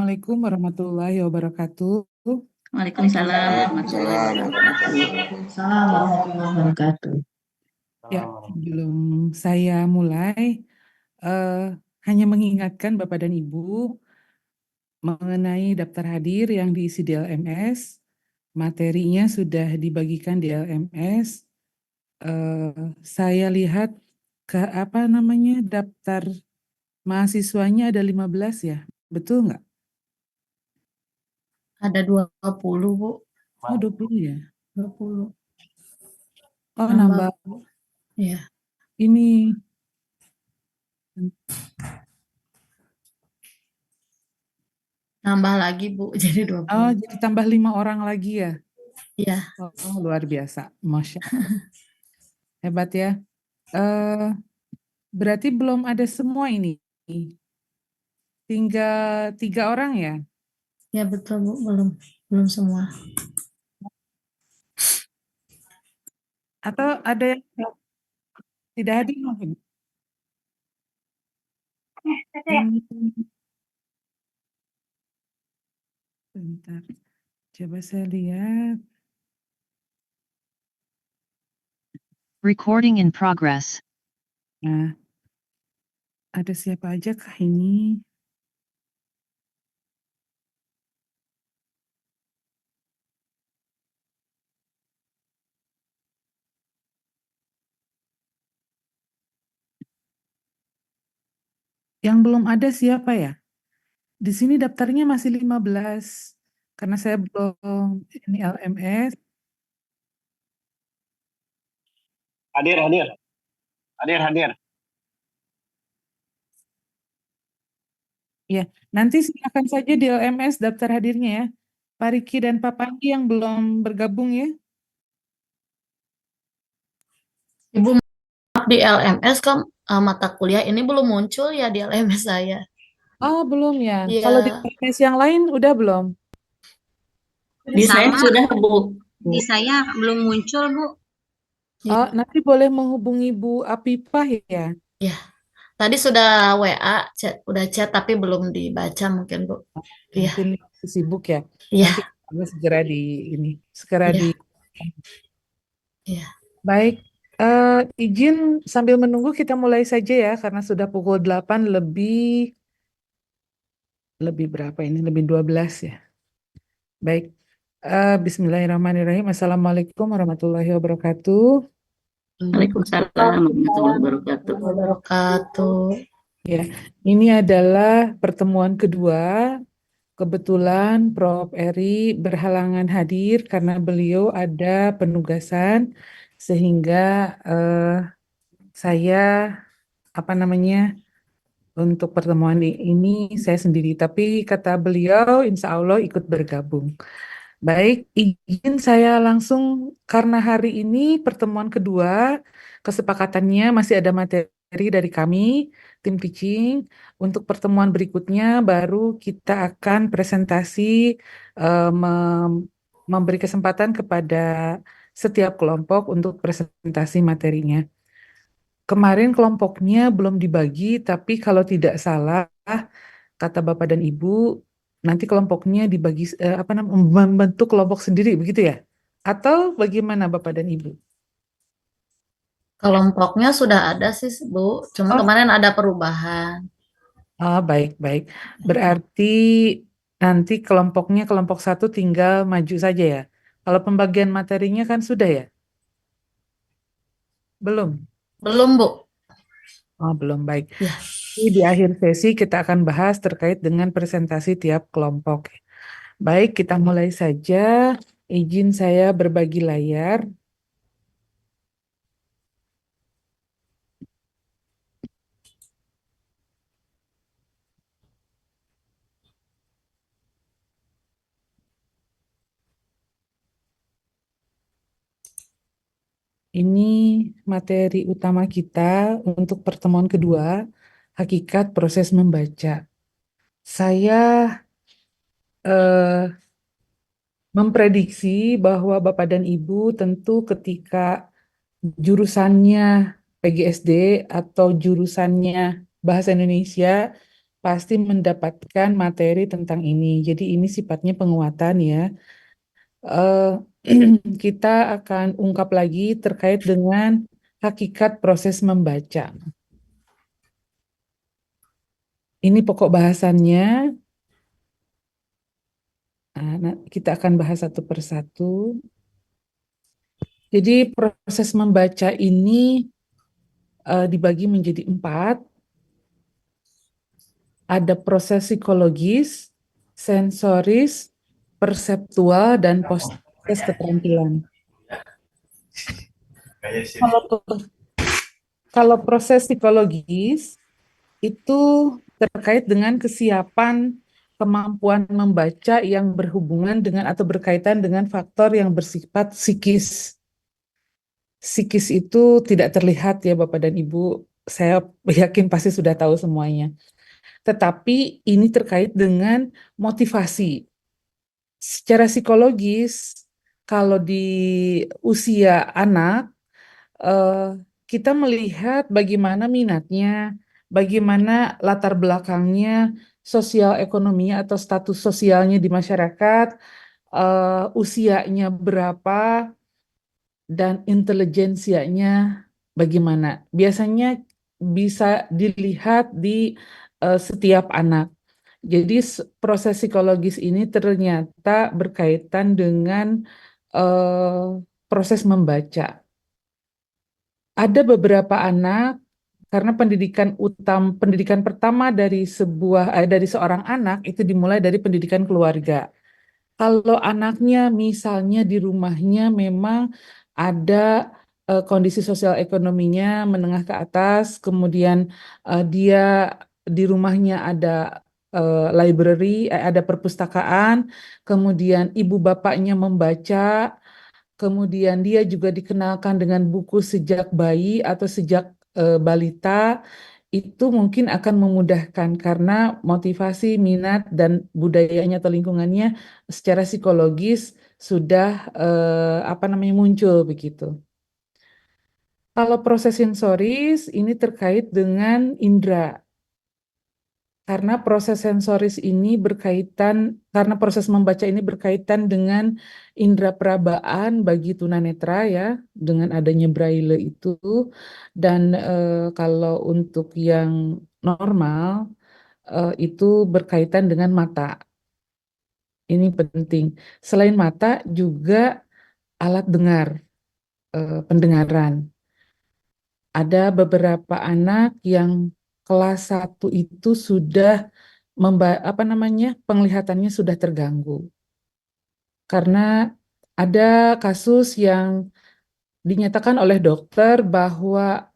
Assalamualaikum warahmatullahi wabarakatuh. Waalaikumsalam warahmatullahi wabarakatuh. Waalaikumsalam warahmatullahi wabarakatuh. Ya, sebelum saya mulai, eh, hanya mengingatkan Bapak dan Ibu mengenai daftar hadir yang diisi di LMS. Materinya sudah dibagikan di LMS. Saya lihat apa namanya daftar mahasiswanya ada 15 ya, betul nggak? Ada 20, Bu. Oh, 20 ya. 20. Oh, Nambah. nambah Ya. ini. Nambah lagi, Bu. Jadi 20. Oh, jadi tambah 5 orang lagi ya? Iya. Oh, luar biasa. Masya Allah. Hebat ya. Eh, berarti belum ada semua ini. Tinggal 3 orang ya? Ya, betul, Bu. Belum semua. Atau ada yang tidak hadir mungkin? Bentar. Coba saya lihat. Recording in progress. Nah, ada siapa aja kah ini? Yang belum ada siapa ya? Di sini daftarnya masih 15. Karena saya belum ini LMS. Hadir. Ya, nanti silakan saja di LMS daftar hadirnya ya. Pak Riki dan Pak Pandi yang belum bergabung ya. Ibu, maaf, di LMS kan mata kuliah ini belum muncul ya di LMS saya. Oh, belum ya. Iya. Kalau di LMS yang lain udah belum? Di saya Sama, sudah, Bu. di saya belum muncul, Bu. Oh, nanti boleh menghubungi Bu Apipah ya. Ya. Tadi sudah WA, udah chat tapi belum dibaca mungkin, Bu. Iya. Mungkin sibuk ya. Iya. Nanti kami segera Iya. di. Iya. Baik, izin sambil menunggu kita mulai saja ya karena sudah pukul 8 lebih berapa ini? Lebih 12 ya. Baik. Bismillahirrahmanirrahim. Assalamualaikum warahmatullahi wabarakatuh. Waalaikumsalam warahmatullahi wabarakatuh. Wabarakatuh. Ya, ini adalah pertemuan kedua. Kebetulan Prof. Eri berhalangan hadir karena beliau ada penugasan sehingga saya apa namanya untuk pertemuan ini saya sendiri. Tapi kata beliau insya Allah ikut bergabung. Baik, izin saya langsung karena hari ini pertemuan kedua, kesepakatannya masih ada materi dari kami, tim teaching. Untuk pertemuan berikutnya baru kita akan presentasi, memberi kesempatan kepada setiap kelompok untuk presentasi materinya. Kemarin kelompoknya belum dibagi, tapi kalau tidak salah, kata Bapak dan Ibu, nanti kelompoknya dibagi apa namanya membentuk kelompok sendiri begitu ya? Atau bagaimana Bapak dan Ibu? Kelompoknya sudah ada sih, Bu. Cuma Oh, kemarin ada perubahan. baik. Berarti nanti kelompoknya kelompok satu tinggal maju saja ya. Kalau pembagian materinya kan sudah ya? Belum? Belum, Bu. Oh, belum baik. Ya. Di akhir sesi kita akan bahas terkait dengan presentasi tiap kelompok. Baik, kita mulai saja. Izin saya berbagi layar. Ini materi utama kita untuk pertemuan kedua, hakikat proses membaca. Saya eh, memprediksi bahwa Bapak dan Ibu tentu ketika jurusannya PGSD atau jurusannya Bahasa Indonesia pasti mendapatkan materi tentang ini. Jadi ini sifatnya penguatan ya. Eh, kita akan ungkap lagi terkait dengan hakikat proses membaca. Ini pokok bahasannya. Kita akan bahas satu persatu. Jadi proses membaca ini dibagi menjadi 4. Ada proses psikologis, sensoris, perseptual, dan proses keterampilan. Kalau kalau proses psikologis itu terkait dengan kesiapan kemampuan membaca yang berhubungan dengan atau berkaitan dengan faktor yang bersifat psikis. Psikis itu tidak terlihat ya Bapak dan Ibu, saya yakin pasti sudah tahu semuanya. Tetapi ini terkait dengan motivasi. Secara psikologis, kalau di usia anak, kita melihat bagaimana minatnya, bagaimana latar belakangnya, sosial ekonominya atau status sosialnya di masyarakat, usianya berapa, dan intelijensianya bagaimana. Biasanya bisa dilihat di setiap anak. Jadi proses psikologis ini ternyata berkaitan dengan proses membaca. Ada beberapa anak karena pendidikan pertama dari seorang anak itu dimulai dari pendidikan keluarga. Kalau anaknya misalnya di rumahnya memang ada kondisi sosial ekonominya menengah ke atas, kemudian dia di rumahnya ada library, ada perpustakaan, kemudian ibu bapaknya membaca, kemudian dia juga dikenalkan dengan buku sejak bayi atau sejak balita, itu mungkin akan memudahkan karena motivasi, minat, dan budayanya atau lingkungannya secara psikologis sudah muncul begitu. Kalau proses sensoris ini terkait dengan indera. Karena proses sensoris ini karena proses membaca ini berkaitan dengan indera perabaan bagi tunanetra ya, dengan adanya braille itu. Dan kalau untuk yang normal, itu berkaitan dengan mata. Ini penting. Selain mata juga alat dengar, pendengaran. Ada beberapa anak yang kelas 1 itu sudah penglihatannya sudah terganggu. Karena ada kasus yang dinyatakan oleh dokter bahwa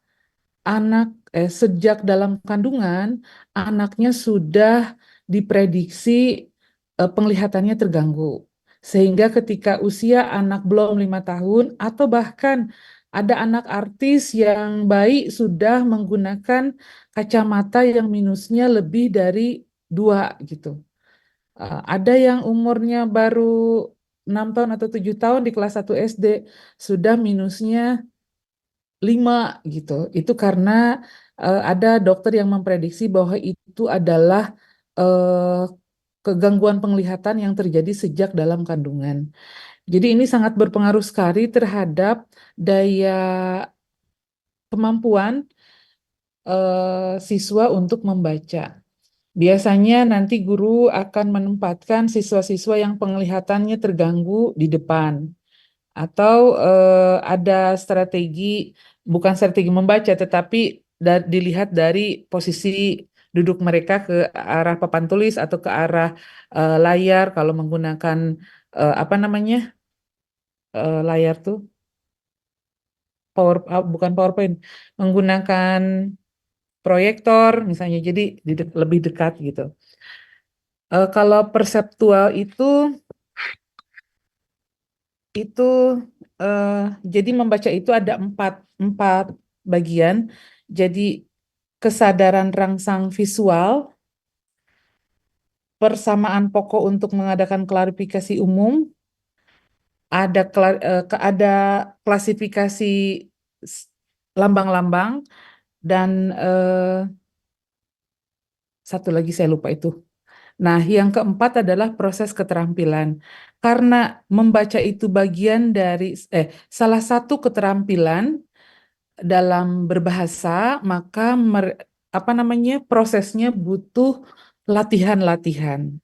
sejak dalam kandungan anaknya sudah diprediksi penglihatannya terganggu. Sehingga ketika usia anak belum 5 tahun atau bahkan ada anak artis yang baik sudah menggunakan kacamata yang minusnya lebih dari 2 gitu. Ada yang umurnya baru 6 tahun atau 7 tahun di kelas 1 SD sudah minusnya 5 gitu. Itu karena ada dokter yang memprediksi bahwa itu adalah eh, kegangguan penglihatan yang terjadi sejak dalam kandungan. Jadi ini sangat berpengaruh sekali terhadap daya kemampuan siswa untuk membaca. Biasanya nanti guru akan menempatkan siswa-siswa yang penglihatannya terganggu di depan. Atau ada bukan strategi membaca, tetapi dilihat dari posisi duduk mereka ke arah papan tulis atau ke arah layar kalau menggunakan layar tuh bukan PowerPoint, menggunakan proyektor misalnya, jadi lebih dekat gitu. Kalau perseptual itu jadi membaca itu ada empat bagian. Jadi kesadaran rangsang visual, persamaan pokok untuk mengadakan klarifikasi umum, ada klasifikasi lambang-lambang, dan Satu lagi saya lupa itu. Nah, yang keempat adalah proses keterampilan. Karena membaca itu bagian dari salah satu keterampilan dalam berbahasa, maka prosesnya butuh latihan-latihan.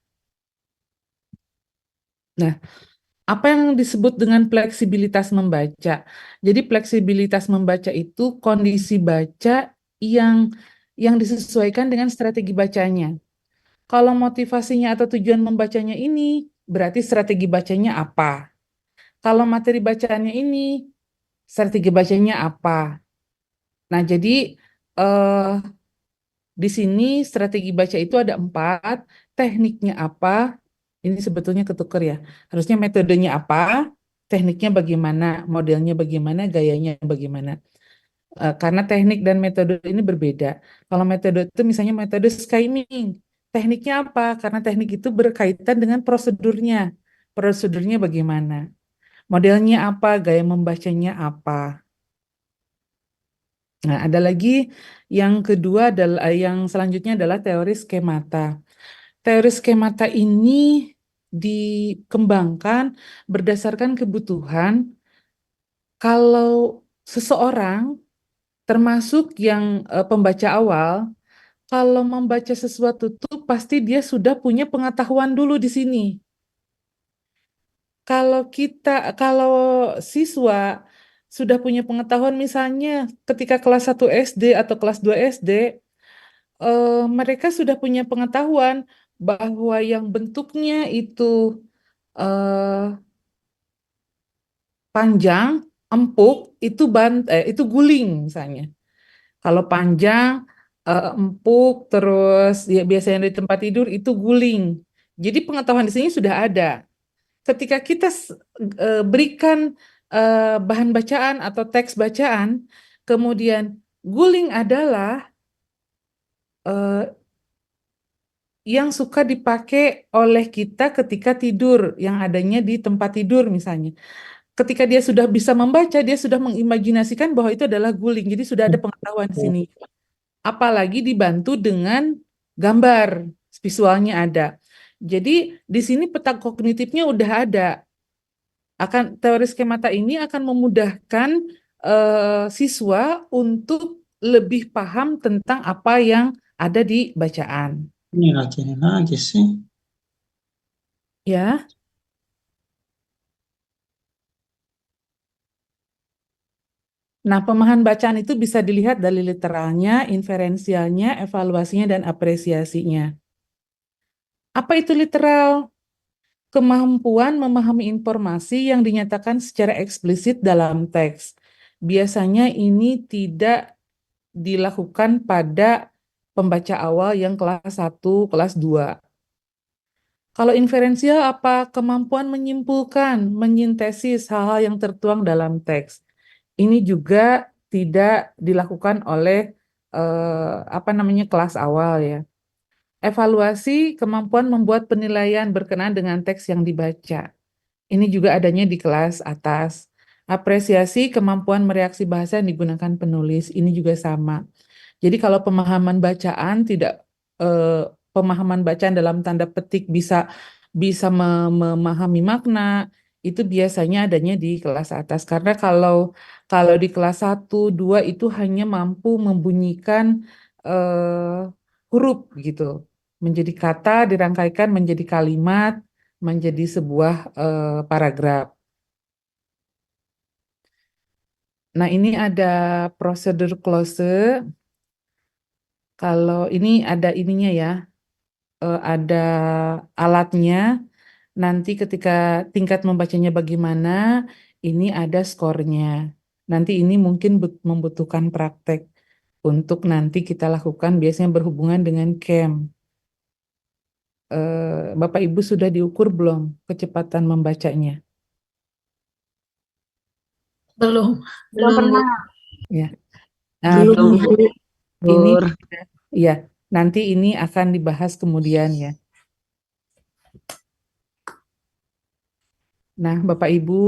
Nah, apa yang disebut dengan fleksibilitas membaca? Jadi fleksibilitas membaca itu kondisi baca yang disesuaikan dengan strategi bacanya. Kalau motivasinya atau tujuan membacanya ini, berarti strategi bacanya apa? Kalau materi bacaannya ini, strategi bacanya apa? Nah, jadi eh, di sini strategi baca itu ada 4, tekniknya apa? Ini sebetulnya ketuker ya. Harusnya metodenya apa, tekniknya bagaimana, modelnya bagaimana, gayanya bagaimana. Karena teknik dan metode ini berbeda. Kalau metode itu misalnya metode skimming, tekniknya apa? Karena teknik itu berkaitan dengan prosedurnya. Prosedurnya bagaimana? Modelnya apa? Gaya membacanya apa? Nah, ada lagi yang kedua adalah yang selanjutnya adalah teori skemata. Teori skemata ini dikembangkan berdasarkan kebutuhan kalau seseorang termasuk yang pembaca awal, kalau membaca sesuatu tuh pasti dia sudah punya pengetahuan dulu di sini. Kalau siswa sudah punya pengetahuan misalnya ketika kelas 1 SD atau kelas 2 SD, mereka sudah punya pengetahuan bahwa yang bentuknya itu eh, panjang, empuk, itu guling misalnya. Kalau panjang, empuk, terus ya biasanya di tempat tidur itu guling. Jadi pengetahuan di sini sudah ada. Ketika kita berikan bahan bacaan atau teks bacaan, kemudian guling adalah eh, yang suka dipakai oleh kita ketika tidur, yang adanya di tempat tidur misalnya. Ketika dia sudah bisa membaca, dia sudah mengimajinasikan bahwa itu adalah guling. Jadi sudah ada pengetahuan di sini. Apalagi dibantu dengan gambar, visualnya ada. Jadi di sini peta kognitifnya udah ada. Teori skemata ini akan memudahkan siswa untuk lebih paham tentang apa yang ada di bacaan. Ini rajin aja sih. Ya, nah pemahaman bacaan itu bisa dilihat dari literalnya, inferensialnya, evaluasinya, dan apresiasinya. Apa itu literal? Kemampuan memahami informasi yang dinyatakan secara eksplisit dalam teks. Biasanya ini tidak dilakukan pada pembaca awal yang kelas 1, kelas 2. Kalau inferensial apa? Kemampuan menyimpulkan, menyintesis hal-hal yang tertuang dalam teks. Ini juga tidak dilakukan oleh kelas awal ya. Evaluasi kemampuan membuat penilaian berkenaan dengan teks yang dibaca. Ini juga adanya di kelas atas. Apresiasi kemampuan mereaksi bahasa yang digunakan penulis. Ini juga sama. Jadi kalau eh, pemahaman bacaan dalam tanda petik bisa bisa memahami makna, itu biasanya adanya di kelas atas. Karena kalau di kelas 1, 2 itu hanya mampu membunyikan huruf gitu. Menjadi kata dirangkaikan menjadi kalimat, menjadi sebuah paragraf. Nah, ini ada prosedur close. Kalau ini ada ininya ya, ada alatnya. Nanti ketika tingkat membacanya bagaimana, ini ada skornya. Nanti ini mungkin membutuhkan praktek untuk nanti kita lakukan biasanya berhubungan dengan CAM. Bapak Ibu sudah diukur belum kecepatan membacanya? Belum. Belum, Bu. Ya. Nah, Belum, Bu, Bu. ini Bur. ya, nanti ini akan dibahas kemudian ya. Nah, Bapak Ibu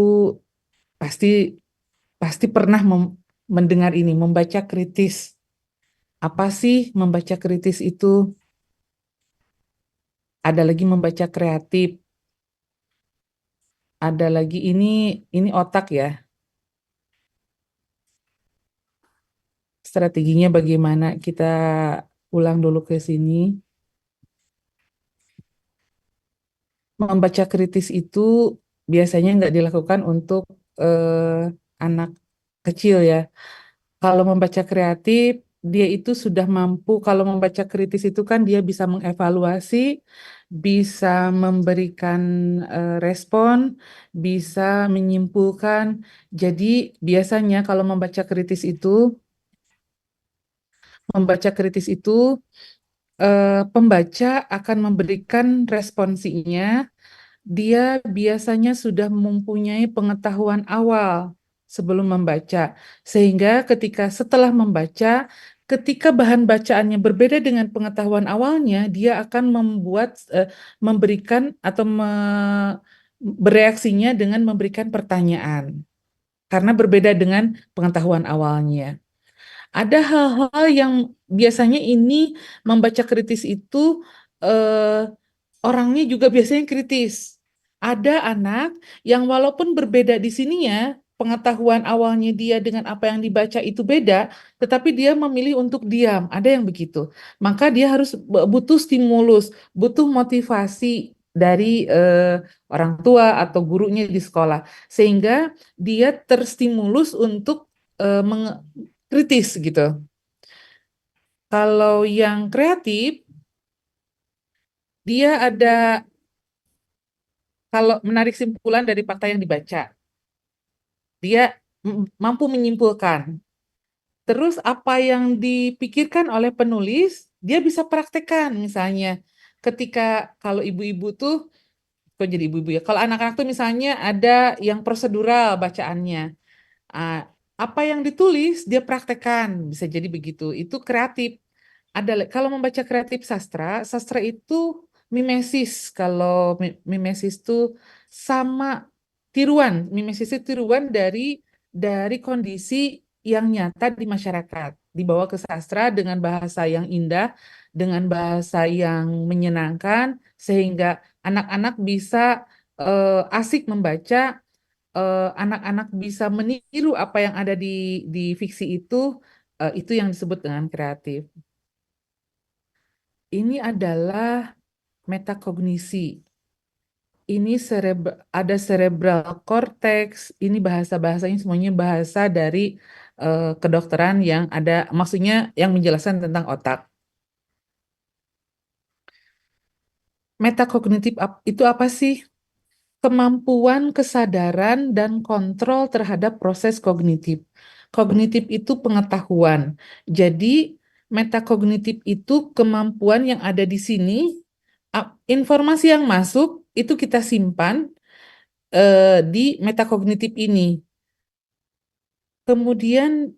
pasti pasti pernah mendengar ini, membaca kritis. Apa sih membaca kritis itu? Ada lagi membaca kreatif. Ada lagi ini otak ya. Strateginya bagaimana kita ulang dulu ke sini. Membaca kritis itu biasanya nggak dilakukan untuk anak kecil ya. Kalau membaca kreatif, dia itu sudah mampu, kalau membaca kritis itu kan dia bisa mengevaluasi, bisa memberikan respon, bisa menyimpulkan. Jadi biasanya kalau membaca kritis itu pembaca akan memberikan responsinya. Dia biasanya sudah mempunyai pengetahuan awal sebelum membaca, sehingga setelah membaca, ketika bahan bacaannya berbeda dengan pengetahuan awalnya, dia akan memberikan atau bereaksinya dengan memberikan pertanyaan, karena berbeda dengan pengetahuan awalnya. Ada hal-hal yang biasanya ini membaca kritis itu eh, orangnya juga biasanya kritis. Ada anak yang walaupun berbeda di sininya, pengetahuan awalnya dia dengan apa yang dibaca itu beda, tetapi dia memilih untuk diam. Ada yang begitu. Maka dia harus butuh stimulus, butuh motivasi dari orang tua atau gurunya di sekolah, sehingga dia terstimulus untuk kritis gitu. Kalau yang kreatif, dia kalau menarik simpulan dari fakta yang dibaca, dia mampu menyimpulkan. Terus apa yang dipikirkan oleh penulis, dia bisa praktekkan. Misalnya, kalau ibu-ibu tuh, kok jadi ibu-ibu ya? Kalau anak-anak tuh misalnya ada yang prosedural bacaannya. Ah, apa yang ditulis, dia praktekkan. Bisa jadi begitu. Itu kreatif. Kalau membaca kreatif sastra, sastra itu mimesis. Kalau mimesis itu sama tiruan, mimesis itu tiruan dari kondisi yang nyata di masyarakat, dibawa ke sastra dengan bahasa yang indah, dengan bahasa yang menyenangkan, sehingga anak-anak bisa asik membaca, anak-anak bisa meniru apa yang ada di fiksi itu yang disebut dengan kreatif. Ini adalah metakognisi. Ini ada cerebral cortex. Ini bahasa-bahasanya semuanya bahasa dari kedokteran yang ada, maksudnya yang menjelaskan tentang otak. Metakognitif itu apa sih? Kemampuan kesadaran dan kontrol terhadap proses kognitif. Kognitif itu pengetahuan. Jadi, metakognitif itu kemampuan yang ada di sini, informasi yang masuk itu kita simpan di metakognitif ini. Kemudian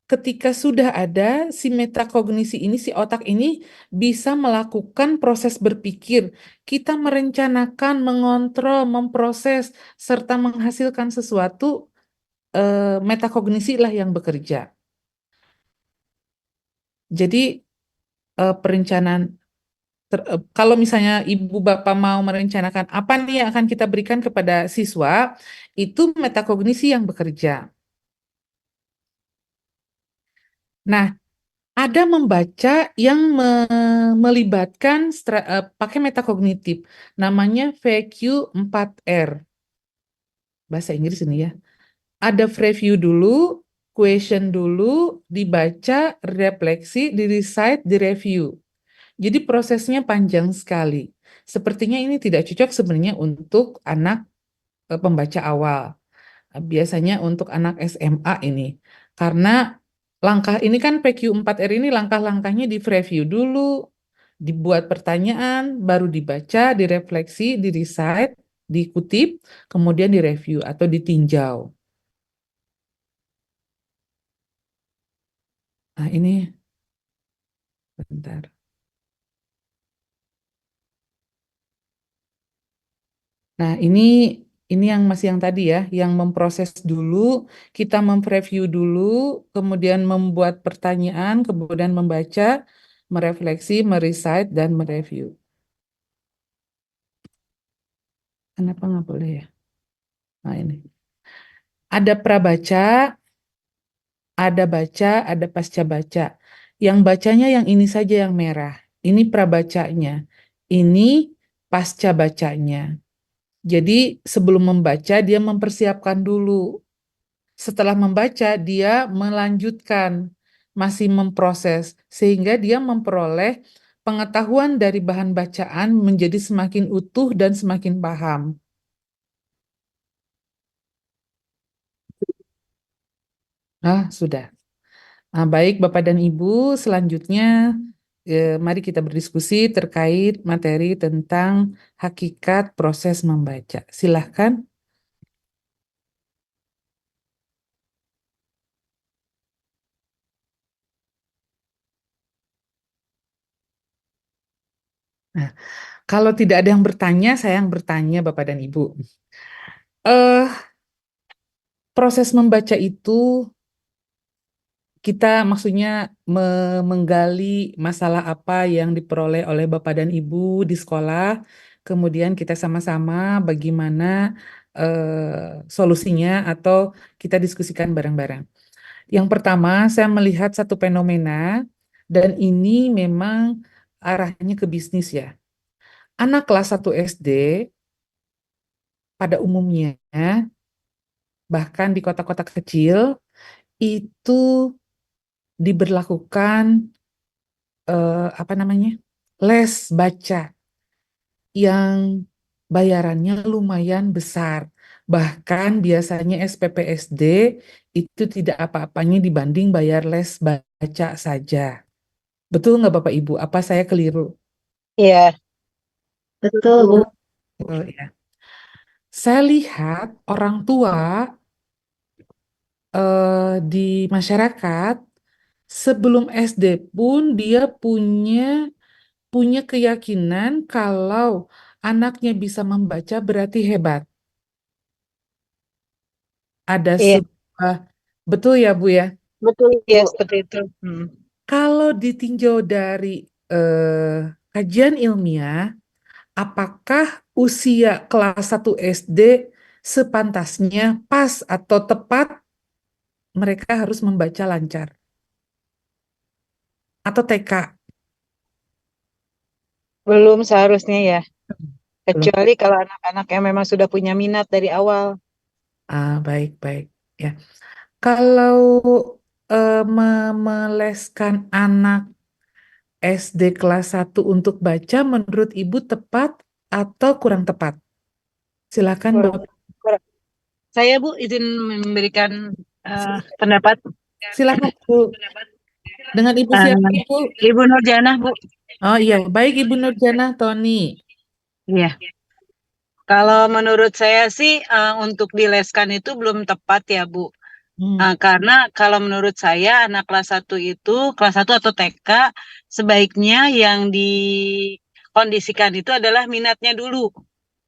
ketika sudah ada si metakognisi ini, si otak ini bisa melakukan proses berpikir. Kita merencanakan, mengontrol, memproses, serta menghasilkan sesuatu, metakognisi lah yang bekerja. Jadi perencanaan, kalau misalnya ibu bapak mau merencanakan apa nih yang akan kita berikan kepada siswa, itu metakognisi yang bekerja. Nah, ada membaca yang melibatkan pakai metakognitif, namanya VQ4R. Bahasa Inggris ini ya. Ada review dulu, question dulu, dibaca, refleksi, di-recite, di-review. Jadi prosesnya panjang sekali. Sepertinya ini tidak cocok sebenarnya untuk anak pembaca awal. Biasanya untuk anak SMA ini. Karena langkah ini kan PQ4R ini langkah-langkahnya di-review dulu, dibuat pertanyaan, baru dibaca, direfleksi, di-recite, dikutip, kemudian direview atau ditinjau. Nah, ini bentar. Nah, ini yang masih yang tadi ya, yang memproses dulu, kita mempreview dulu, kemudian membuat pertanyaan, kemudian membaca, merefleksi, merecite, dan mereview. Kenapa nggak boleh ya? Nah ini. Ada prabaca, ada baca, ada pasca baca. Yang bacanya yang ini saja yang merah. Ini prabacanya. Ini pasca bacanya. Jadi sebelum membaca dia mempersiapkan dulu. Setelah membaca dia melanjutkan, masih memproses sehingga dia memperoleh pengetahuan dari bahan bacaan menjadi semakin utuh dan semakin paham. Sudah. Baik Bapak dan Ibu, selanjutnya mari kita berdiskusi terkait materi tentang hakikat proses membaca. Silahkan. Nah, kalau tidak ada yang bertanya, saya yang bertanya Bapak dan Ibu. Eh, Proses membaca itu kita maksudnya menggali masalah apa yang diperoleh oleh Bapak dan Ibu di sekolah, kemudian kita sama-sama bagaimana solusinya atau kita diskusikan bareng-bareng. Yang pertama, saya melihat satu fenomena dan ini memang arahnya ke bisnis ya. Anak kelas 1 SD pada umumnya, bahkan di kota-kota kecil, itu diberlakukan apa namanya, les baca yang bayarannya lumayan besar. Bahkan biasanya SPP SD itu tidak apa-apanya dibanding bayar les baca saja. Betul nggak Bapak Ibu? Apa saya keliru? Iya, Betul, Bu. Oh, ya. Saya lihat orang tua di masyarakat sebelum SD pun dia punya keyakinan kalau anaknya bisa membaca berarti hebat. Ada iya, sebuah, betul ya Bu ya? betul ya seperti itu. Kalau ditinjau dari kajian ilmiah, apakah usia kelas 1 SD sepantasnya pas atau tepat mereka harus membaca lancar? Atau TK? Belum seharusnya ya, Belum. kecuali kalau anak-anak yang memang sudah punya minat dari awal. Baik-baik. Ya. Kalau meleskan anak SD kelas 1 untuk baca menurut Ibu tepat atau kurang tepat? Silakan Kurang- Bapak. kurang. Saya Bu izin memberikan pendapat. Silakan Bu. Dengan Ibu Eh, siapa Ibu? Ibu Nurjana Bu. Oh iya, baik Ibu Nurjana Tony. Iya. Kalau menurut saya sih untuk dileskan itu belum tepat ya Bu. Karena kalau menurut saya anak kelas 1 itu, kelas 1 atau TK, sebaiknya yang dikondisikan itu adalah minatnya dulu.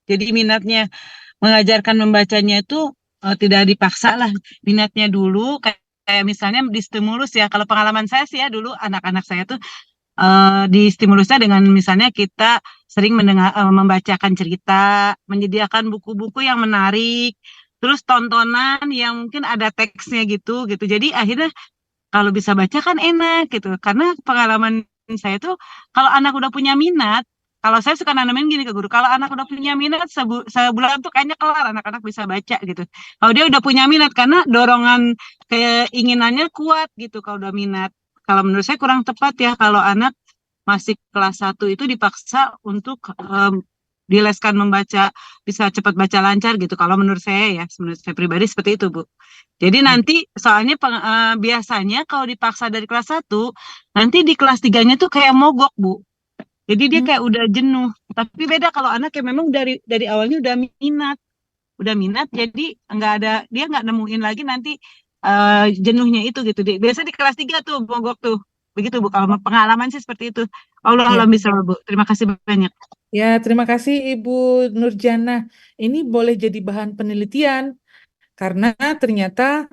Jadi minatnya mengajarkan membacanya itu tidak dipaksa lah, minatnya dulu kayak misalnya distimulus ya. Kalau pengalaman saya sih ya dulu anak-anak saya tuh distimulusnya dengan misalnya kita sering membacakan cerita, menyediakan buku-buku yang menarik, terus tontonan yang mungkin ada teksnya gitu gitu. Jadi akhirnya kalau bisa baca kan enak gitu. Karena pengalaman saya tuh kalau anak udah punya minat, kalau saya suka nanamin gini ke guru, kalau anak udah punya minat sebulan tuh kayaknya kelar anak-anak bisa baca gitu. Kalau dia udah punya minat karena dorongan keinginannya kuat gitu kalau udah minat. Kalau menurut saya kurang tepat ya kalau anak masih kelas 1 itu dipaksa untuk dileskan membaca, bisa cepat baca lancar gitu. Kalau menurut saya ya, menurut saya pribadi seperti itu, Bu. Jadi nanti soalnya biasanya kalau dipaksa dari kelas 1, nanti di kelas 3-nya tuh kayak mogok, Bu. Jadi dia kayak udah jenuh. Tapi beda kalau anak yang memang dari awalnya udah minat, jadi nggak ada dia nggak nemuin lagi nanti jenuhnya itu gitu. Biasa di kelas 3 tuh mogok tuh. Begitu Bu, kalau pengalaman sih seperti itu. Allah Ya. alam bisa Bu. Terima kasih banyak. Ya, terima kasih Ibu Nurjana. Ini boleh jadi bahan penelitian karena ternyata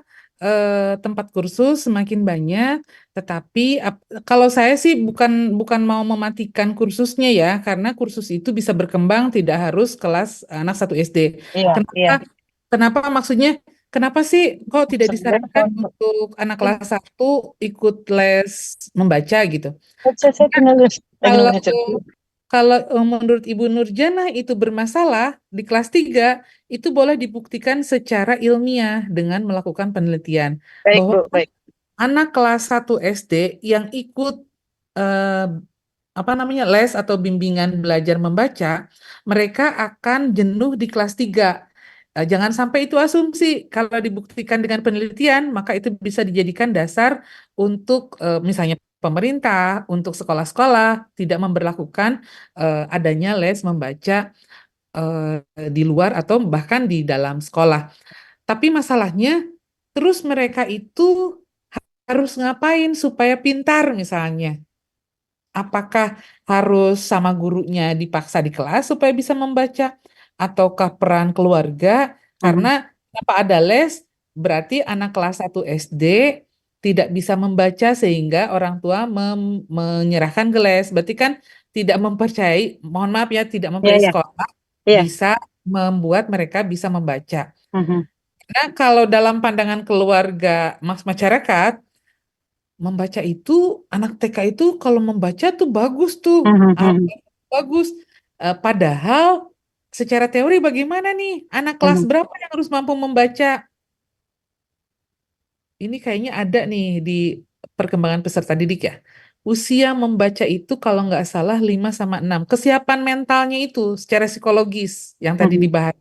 tempat kursus semakin banyak, tetapi kalau saya sih bukan mau mematikan kursusnya ya, karena kursus itu bisa berkembang tidak harus kelas anak 1 SD. Iya, iya. Kenapa maksudnya? Kenapa sih kok tidak disarankan untuk anak kelas 1 ikut les membaca gitu? Saya penulis lagi Kalau baca. kalau menurut Ibu Nurjanah itu bermasalah di kelas 3 itu boleh dibuktikan secara ilmiah dengan melakukan penelitian Baik, bahwa Bu, baik. anak kelas 1 SD yang ikut eh, les atau bimbingan belajar membaca, mereka akan jenuh di kelas 3. Jangan sampai itu asumsi. Kalau dibuktikan dengan penelitian, maka itu bisa dijadikan dasar untuk misalnya pemerintah, untuk sekolah-sekolah tidak memberlakukan adanya les membaca eh, di luar atau bahkan di dalam sekolah. Tapi masalahnya, terus mereka itu harus ngapain supaya pintar misalnya? Apakah harus sama gurunya dipaksa di kelas supaya bisa membaca? Ataukah peran keluarga? Karena apa ada les, berarti anak kelas 1 SD tidak bisa membaca sehingga orang tua menyerahkan ke les. Berarti kan tidak mempercayai, mohon maaf ya, tidak Iya, mempercayai iya. sekolah Iya. bisa membuat mereka bisa membaca. Mhm. Nah, kalau dalam pandangan keluarga masyarakat, membaca itu anak TK itu kalau membaca tuh bagus tuh, Mhm. bagus. Padahal secara teori bagaimana nih anak kelas Mhm. berapa yang harus mampu membaca? Ini kayaknya ada nih di perkembangan peserta didik ya. Usia membaca itu kalau nggak salah 5 sama 6. Kesiapan mentalnya itu secara psikologis yang tadi Mhm. dibahas.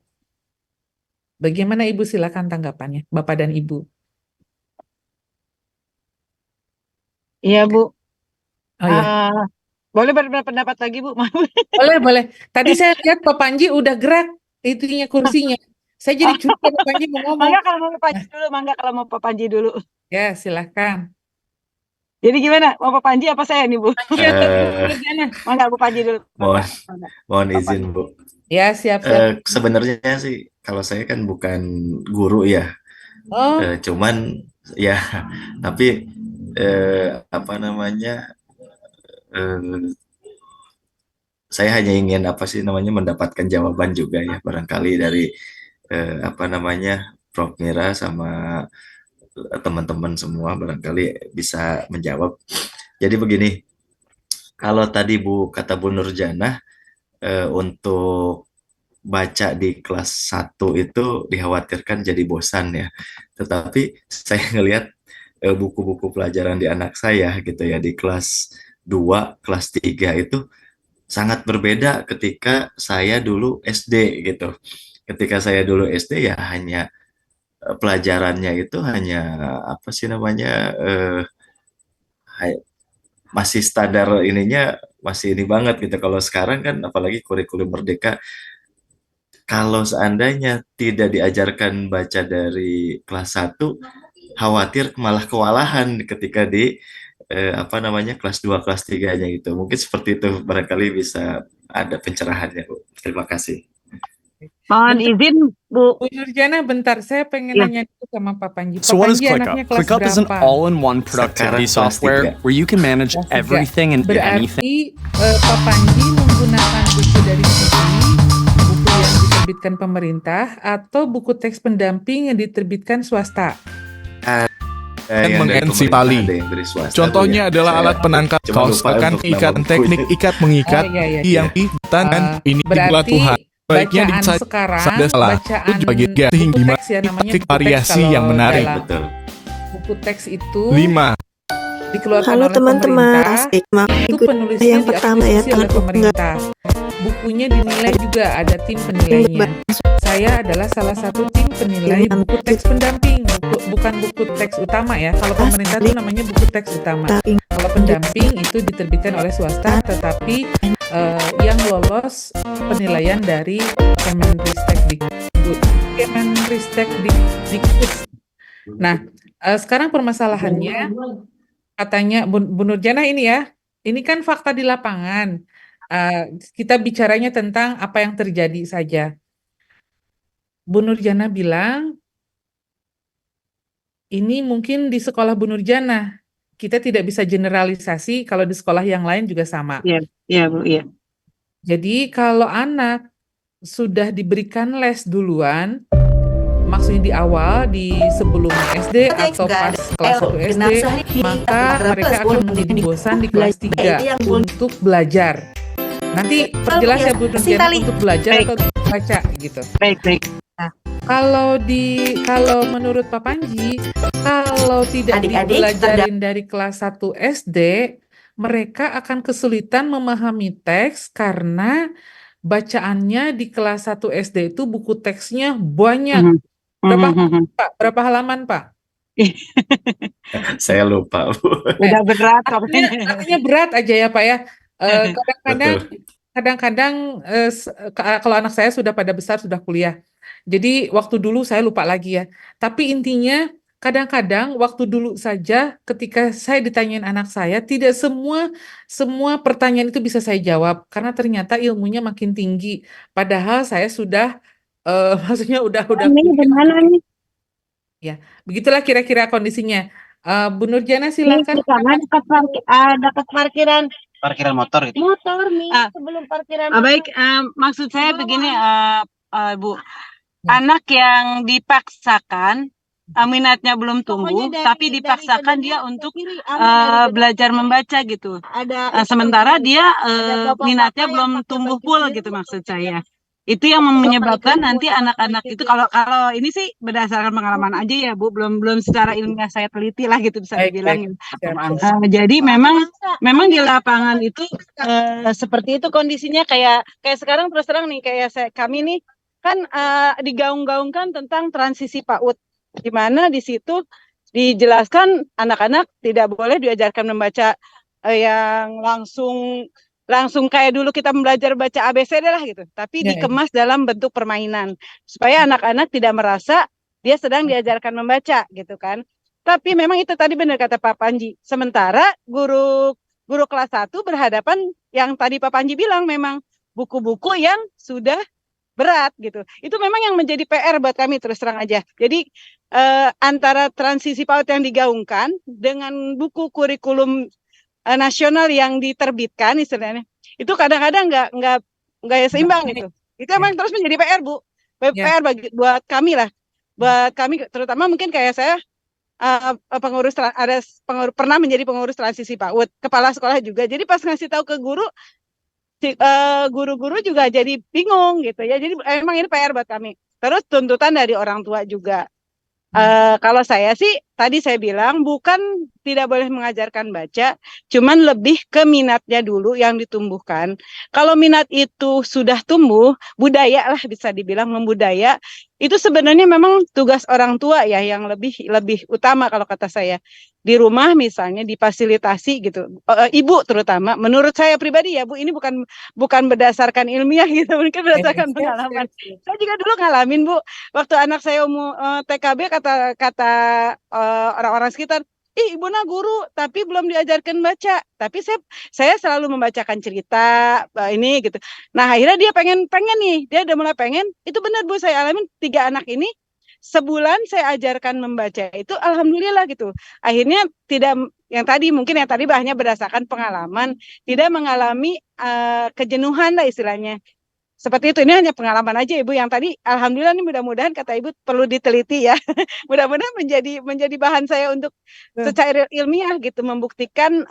Bagaimana Ibu, silakan tanggapannya, Bapak dan Ibu. Iya, Bu. Oh ya, Boleh berpendapat lagi, Bu? boleh, boleh. Tadi saya lihat Pak Panji udah gerak itunya kursinya. Saya jadi curiga Pak Panji mau ngomong. Mangga kalau mau Pak Panji dulu, mangga kalau mau Pak Panji dulu. Ya, silakan. Jadi gimana? Mau Pak Panji apa saya nih, Bu? Panji atau Bu Nurjana? Mangga Bu Panji dulu. Mohon, Mangga. mohon Pak izin, Panji. Bu. Ya, siap-siap. Sebenarnya sih, kalau saya kan bukan guru ya, Oh, cuman ya, tapi apa namanya, eh, saya hanya ingin apa sih namanya mendapatkan jawaban juga ya, barangkali dari apa namanya Prof. Mira sama teman-teman semua barangkali bisa menjawab. Jadi begini, kalau tadi kata Bu Nurjana, untuk baca di kelas 1 itu dikhawatirkan jadi bosan ya. Tetapi saya ngelihat buku-buku pelajaran di anak saya gitu ya di kelas 2, kelas 3 itu sangat berbeda ketika saya dulu SD gitu. Ketika saya dulu SD ya hanya pelajarannya itu hanya apa sih namanya masih standar ininya masih ini banget gitu. Kalau sekarang kan apalagi kurikulum merdeka, kalau seandainya tidak diajarkan baca dari kelas 1, khawatir malah kewalahan ketika di apa namanya kelas 2, kelas 3-nya gitu. Mungkin seperti itu barangkali bisa ada pencerahannya, Bu. Terima kasih. Mohon bentar, izin, Bu. Bu Nurjana, bentar. Saya pengen Ya. nanya dulu sama Pak Panji. So Pak what is Panji anaknya kelas ClickUp is an berapa? all-in-one productivity Sekarang kelas software 3. where you can manage Kelas 3. everything and anything. Berarti Pak Panji menggunakan buku dari CD, buku yang diterbitkan pemerintah, atau buku teks pendamping yang diterbitkan swasta? Yang dari Mengensi pemerintah, tali. ada yang dari swasta, Bu, Contohnya ya. adalah Saya alat penangkap cuma kaos, lupa akan untuk nama ikat bukunya. teknik ikat mengikat Oh, iya, iya. yang tangan ini dibelah Berarti Tuhan. Baiknya bacaan disajikan sekarang, ada salah. bacaan Itu bagi buku hingga teks ya, namanya titik buku teks variasi kalau yang menarik. dalam Betul. buku teks itu 5. dikeluarkan Halo oleh teman-teman, pemerintah, asik itu ikut penulisnya yang pertama ya, diakuisisi oleh tangan enggak pemerintah. Bukunya dinilai juga, ada tim penilainya. Saya adalah salah satu tim penilai buku teks pendamping, bukan buku teks utama ya. Kalau pemerintah itu namanya buku teks utama. Kalau pendamping itu diterbitkan oleh swasta, tetapi yang lolos penilaian dari Kemenristekdikbud. Nah, sekarang permasalahannya, katanya Bu Nurjana ini ya, ini kan fakta di lapangan. Kita bicaranya tentang apa yang terjadi saja. Bu Nurjana bilang ini mungkin di sekolah Bu Nurjana. Kita tidak bisa generalisasi, kalau di sekolah yang lain juga sama. Iya, iya Bu, iya. Jadi kalau anak sudah diberikan les duluan, maksudnya di awal, sebelum SD atau pas kelas 1 SD, maka mereka akan menjadi bosan di kelas 3 untuk belajar. Nanti perjelas ya Bu Nurjana, untuk belajar Baik. atau untuk baca gitu. Baik. Kalau menurut Pak Panji, kalau tidak dipelajarin dari kelas 1 SD, mereka akan kesulitan memahami teks karena bacaannya di kelas 1 SD itu buku teksnya banyak. Berapa halaman, Pak? Saya lupa, Bu. Udah berat Artinya berat aja ya, Pak ya. Kadang-kadang kalau anak saya sudah pada besar, sudah kuliah. Jadi waktu dulu saya lupa lagi ya. Tapi intinya kadang-kadang waktu dulu saja ketika saya ditanyain anak saya, tidak semua pertanyaan itu bisa saya jawab karena ternyata ilmunya makin tinggi. Padahal saya sudah maksudnya udah Gimana nih? ya. Begitulah kira-kira kondisinya. Bu Nurjana Nih, silakan. di sana dekat parkiran motor itu. motor nih, Ah. sebelum parkiran Baik, motor. maksud saya begini, Bu. Ya. Anak yang dipaksakan minatnya belum tumbuh, Pokoknya tapi dari dipaksakan kedua dia ke untuk kiri, dari belajar kedua membaca gitu. ada Sementara dia bapak-bapak minatnya yang belum pakai tumbuh baju full biru gitu tuh. maksud saya. Itu yang menyebabkan nanti anak-anak itu kalau ini sih berdasarkan pengalaman aja ya Bu, belum secara ilmiah saya teliti lah gitu bisa Baik, dibilang. Siap. Jadi memang di lapangan itu seperti itu kondisinya kayak sekarang terus terang nih kayak kami nih kan digaung-gaungkan tentang transisi PAUD, di mana di situ dijelaskan anak-anak tidak boleh diajarkan membaca yang langsung kayak dulu kita belajar baca ABCD lah gitu, tapi Ya, dikemas dalam bentuk permainan supaya anak-anak tidak merasa dia sedang diajarkan membaca gitu kan. Tapi memang itu tadi benar kata Pak Panji. Sementara guru kelas 1 berhadapan yang tadi Pak Panji bilang memang buku-buku yang sudah berat gitu. Itu memang yang menjadi PR buat kami terus terang aja. Jadi antara transisi PAUD yang digaungkan dengan buku kurikulum nasional yang diterbitkan istilahnya, itu kadang-kadang nggak seimbang gitu. Itu emang terus menjadi PR Bu, PR buat kami lah, buat kami terutama mungkin kayak saya pernah menjadi pengurus transisi PAUD, kepala sekolah juga. Jadi pas ngasih tahu ke guru, guru-guru juga jadi bingung gitu ya. Jadi emang ini PR buat kami. Terus tuntutan dari orang tua juga. Kalau saya sih tadi saya bilang bukan tidak boleh mengajarkan baca, cuman lebih ke minatnya dulu yang ditumbuhkan. Kalau minat itu sudah tumbuh, budaya lah bisa dibilang membudaya, itu sebenarnya memang tugas orang tua ya yang lebih utama kalau kata saya. Di rumah misalnya difasilitasi gitu, ibu terutama. Menurut saya pribadi ya Bu, ini bukan berdasarkan ilmiah gitu, mungkin berdasarkan pengalaman. Saya juga dulu ngalamin Bu, waktu anak saya umur TKB kata orang-orang sekitar, ibu guru tapi belum diajarkan baca. Tapi saya selalu membacakan cerita ini gitu. Nah akhirnya dia pengen nih, dia udah mulai pengen. Itu benar Bu, saya alamin 3 anak ini. Sebulan saya ajarkan membaca itu alhamdulillah gitu. Akhirnya yang tadi hanya berdasarkan pengalaman, tidak mengalami kejenuhan lah istilahnya. Seperti itu, ini hanya pengalaman aja Ibu. Yang tadi alhamdulillah ini mudah-mudahan kata Ibu perlu diteliti ya. Mudah-mudahan menjadi bahan saya untuk secara ilmiah gitu membuktikan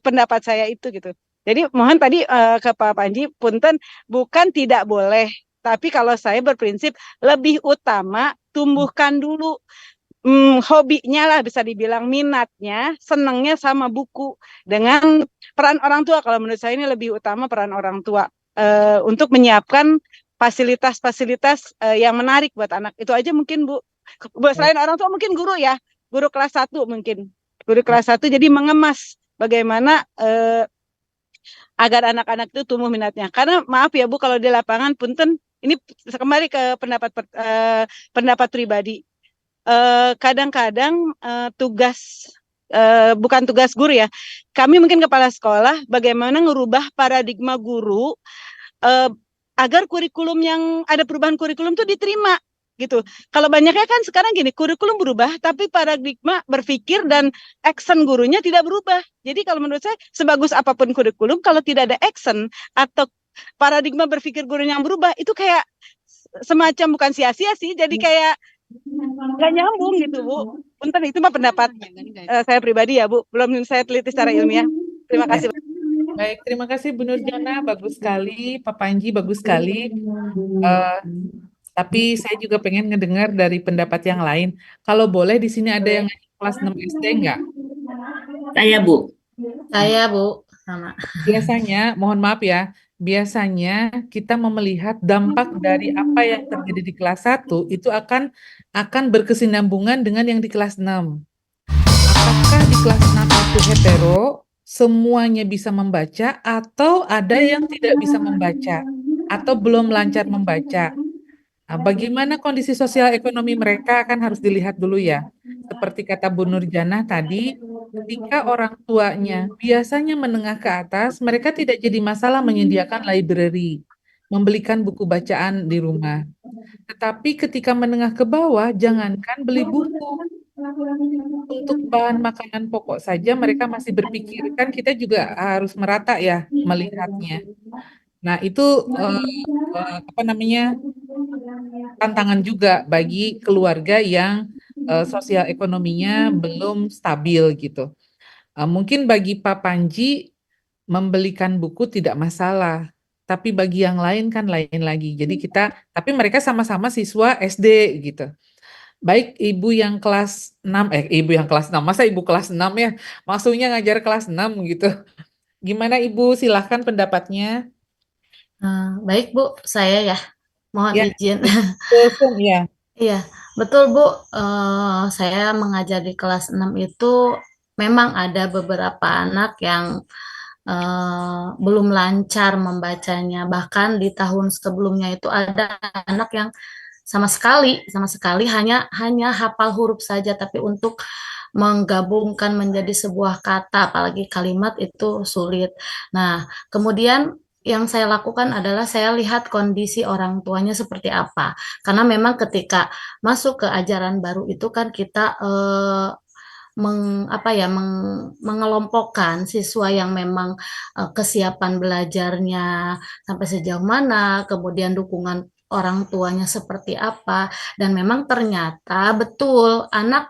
pendapat saya itu gitu. Jadi mohon tadi ke Pak Panji punten, bukan tidak boleh, tapi kalau saya berprinsip lebih utama tumbuhkan dulu hobinya lah bisa dibilang, minatnya, senangnya sama buku dengan peran orang tua. Kalau menurut saya ini lebih utama peran orang tua untuk menyiapkan fasilitas-fasilitas yang menarik buat anak. Itu aja mungkin Bu. Selain orang tua mungkin guru ya, guru kelas 1 mungkin. Guru kelas 1 jadi mengemas bagaimana agar anak-anak itu tumbuh minatnya. Karena maaf ya Bu, kalau di lapangan punten, ini kembali ke pendapat pribadi. Kadang-kadang bukan tugas guru ya. Kami mungkin kepala sekolah bagaimana ngerubah paradigma guru agar kurikulum yang ada perubahan kurikulum itu diterima. gitu. Kalau banyaknya kan sekarang gini, kurikulum berubah, tapi paradigma berpikir dan action gurunya tidak berubah. Jadi kalau menurut saya, sebagus apapun kurikulum, kalau tidak ada action atau paradigma berpikir gurunya yang berubah, itu kayak semacam bukan sia-sia sih, jadi kayak nggak nyambung gitu, Bu. Punten, itu mah pendapat saya pribadi ya, Bu. Belum saya teliti secara ilmiah. Terima Ya. kasih. Baik, terima kasih Bu Nurjana, bagus sekali. Pak Panji, bagus sekali. Tapi saya juga pengen ngedengar dari pendapat yang lain. Kalau boleh, di sini ada yang kelas 6 SD nggak? Saya, Bu. Saya, Bu, sama. Biasanya, mohon maaf ya, biasanya kita melihat dampak dari apa yang terjadi di kelas 1 itu akan berkesinambungan dengan yang di kelas 6. Apakah di kelas 6 itu hetero, semuanya bisa membaca, atau ada yang tidak bisa membaca, atau belum lancar membaca? Nah, bagaimana kondisi sosial ekonomi mereka kan harus dilihat dulu ya. Seperti kata Bu Nurjana tadi, ketika orang tuanya biasanya menengah ke atas, mereka tidak jadi masalah menyediakan library, membelikan buku bacaan di rumah. Tetapi ketika menengah ke bawah, jangankan beli buku, untuk bahan makanan pokok saja mereka masih berpikir, kan kita juga harus merata ya melihatnya. Nah, itu apa namanya, tantangan juga bagi keluarga yang sosial ekonominya belum stabil gitu. Mungkin bagi Pak Panji membelikan buku tidak masalah, tapi bagi yang lain kan lain lagi. Jadi tapi mereka sama-sama siswa SD gitu. Baik Ibu yang kelas 6, Ibu yang kelas 6, masa Ibu kelas 6 ya? Maksudnya ngajar kelas 6 gitu. Gimana Ibu? Silahkan pendapatnya. Baik, Bu, saya ya, mohon Ya, izin. Kulsum ya. Iya, betul Bu. Saya mengajar di kelas 6 itu memang ada beberapa anak yang belum lancar membacanya. Bahkan di tahun sebelumnya itu ada anak yang sama sekali hanya hafal huruf saja, tapi untuk menggabungkan menjadi sebuah kata, apalagi kalimat itu sulit. Nah, kemudian yang saya lakukan adalah saya lihat kondisi orang tuanya seperti apa. Karena memang ketika masuk ke ajaran baru itu kan kita mengelompokkan siswa yang memang kesiapan belajarnya sampai sejauh mana, kemudian dukungan orang tuanya seperti apa, dan memang ternyata betul anak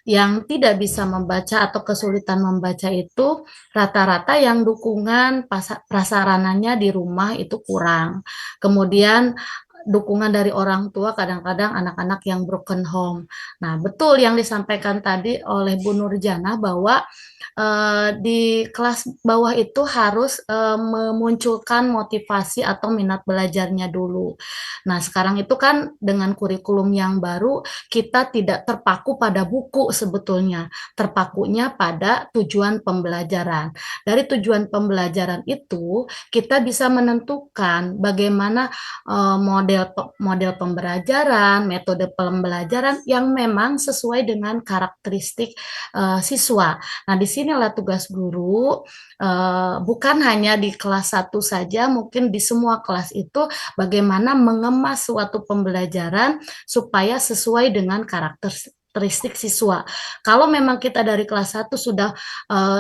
yang tidak bisa membaca atau kesulitan membaca itu rata-rata yang dukungan prasarananya di rumah itu kurang. Kemudian dukungan dari orang tua kadang-kadang anak-anak yang broken home. Nah, betul yang disampaikan tadi oleh Bu Nurjana bahwa di kelas bawah itu harus memunculkan motivasi atau minat belajarnya dulu. Nah, sekarang itu kan dengan kurikulum yang baru, kita tidak terpaku pada buku sebetulnya, terpakunya pada tujuan pembelajaran. Dari tujuan pembelajaran itu, kita bisa menentukan bagaimana model pembelajaran, metode pembelajaran yang memang sesuai dengan karakteristik siswa. Nah, disinilah tugas guru, bukan hanya di kelas 1 saja, mungkin di semua kelas itu bagaimana mengemas suatu pembelajaran supaya sesuai dengan karakteristik siswa. Kalau memang kita dari kelas 1 sudah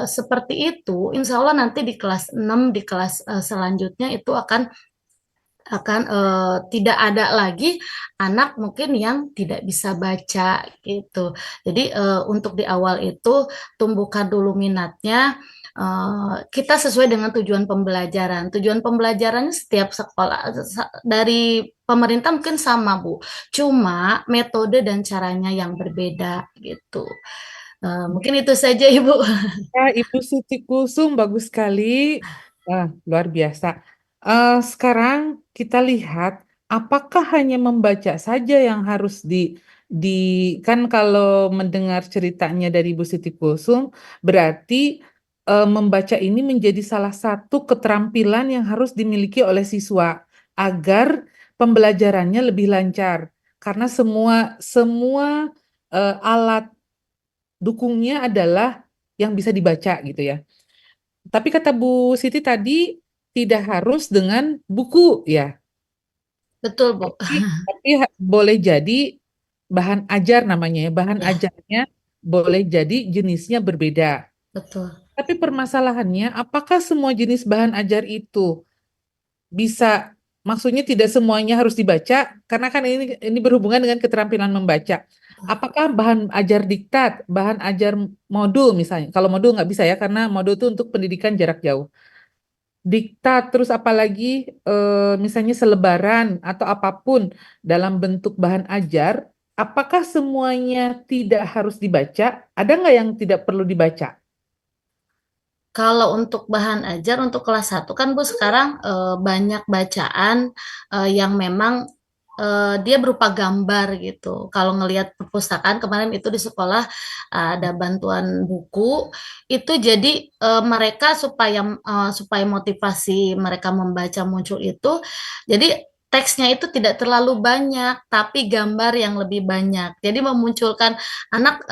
seperti itu, insya Allah nanti di kelas 6, di kelas selanjutnya itu akan tidak ada lagi anak mungkin yang tidak bisa baca gitu. Jadi untuk di awal itu tumbuhkan dulu minatnya. Kita sesuai dengan tujuan pembelajaran. Tujuan pembelajarannya setiap sekolah dari pemerintah mungkin sama, Bu. Cuma metode dan caranya yang berbeda gitu. Mungkin itu saja, Ibu. Ya, Ibu Siti Kusum, bagus sekali. Luar biasa. Sekarang kita lihat, apakah hanya membaca saja yang harus kan kalau mendengar ceritanya dari Ibu Siti Kusum, berarti membaca ini menjadi salah satu keterampilan yang harus dimiliki oleh siswa agar pembelajarannya lebih lancar. Karena semua alat dukungnya adalah yang bisa dibaca gitu ya. Tapi kata Bu Siti tadi tidak harus dengan buku ya. Betul, Bu. Tapi boleh jadi bahan ajar namanya ya, bahan Ya, ajarnya boleh jadi jenisnya berbeda. betul. Tapi permasalahannya, apakah semua jenis bahan ajar itu bisa, maksudnya tidak semuanya harus dibaca, karena kan ini berhubungan dengan keterampilan membaca. Apakah bahan ajar diktat, bahan ajar modul misalnya? Kalau modul nggak bisa ya, karena modul itu untuk pendidikan jarak jauh. Diktat, terus apalagi misalnya selebaran atau apapun dalam bentuk bahan ajar, apakah semuanya tidak harus dibaca? Ada nggak yang tidak perlu dibaca? Kalau untuk bahan ajar untuk kelas 1 kan Bu sekarang banyak bacaan yang memang dia berupa gambar gitu. Kalau ngelihat perpustakaan kemarin itu di sekolah ada bantuan buku itu jadi mereka supaya motivasi mereka membaca muncul itu jadi teksnya itu tidak terlalu banyak tapi gambar yang lebih banyak. Jadi memunculkan anak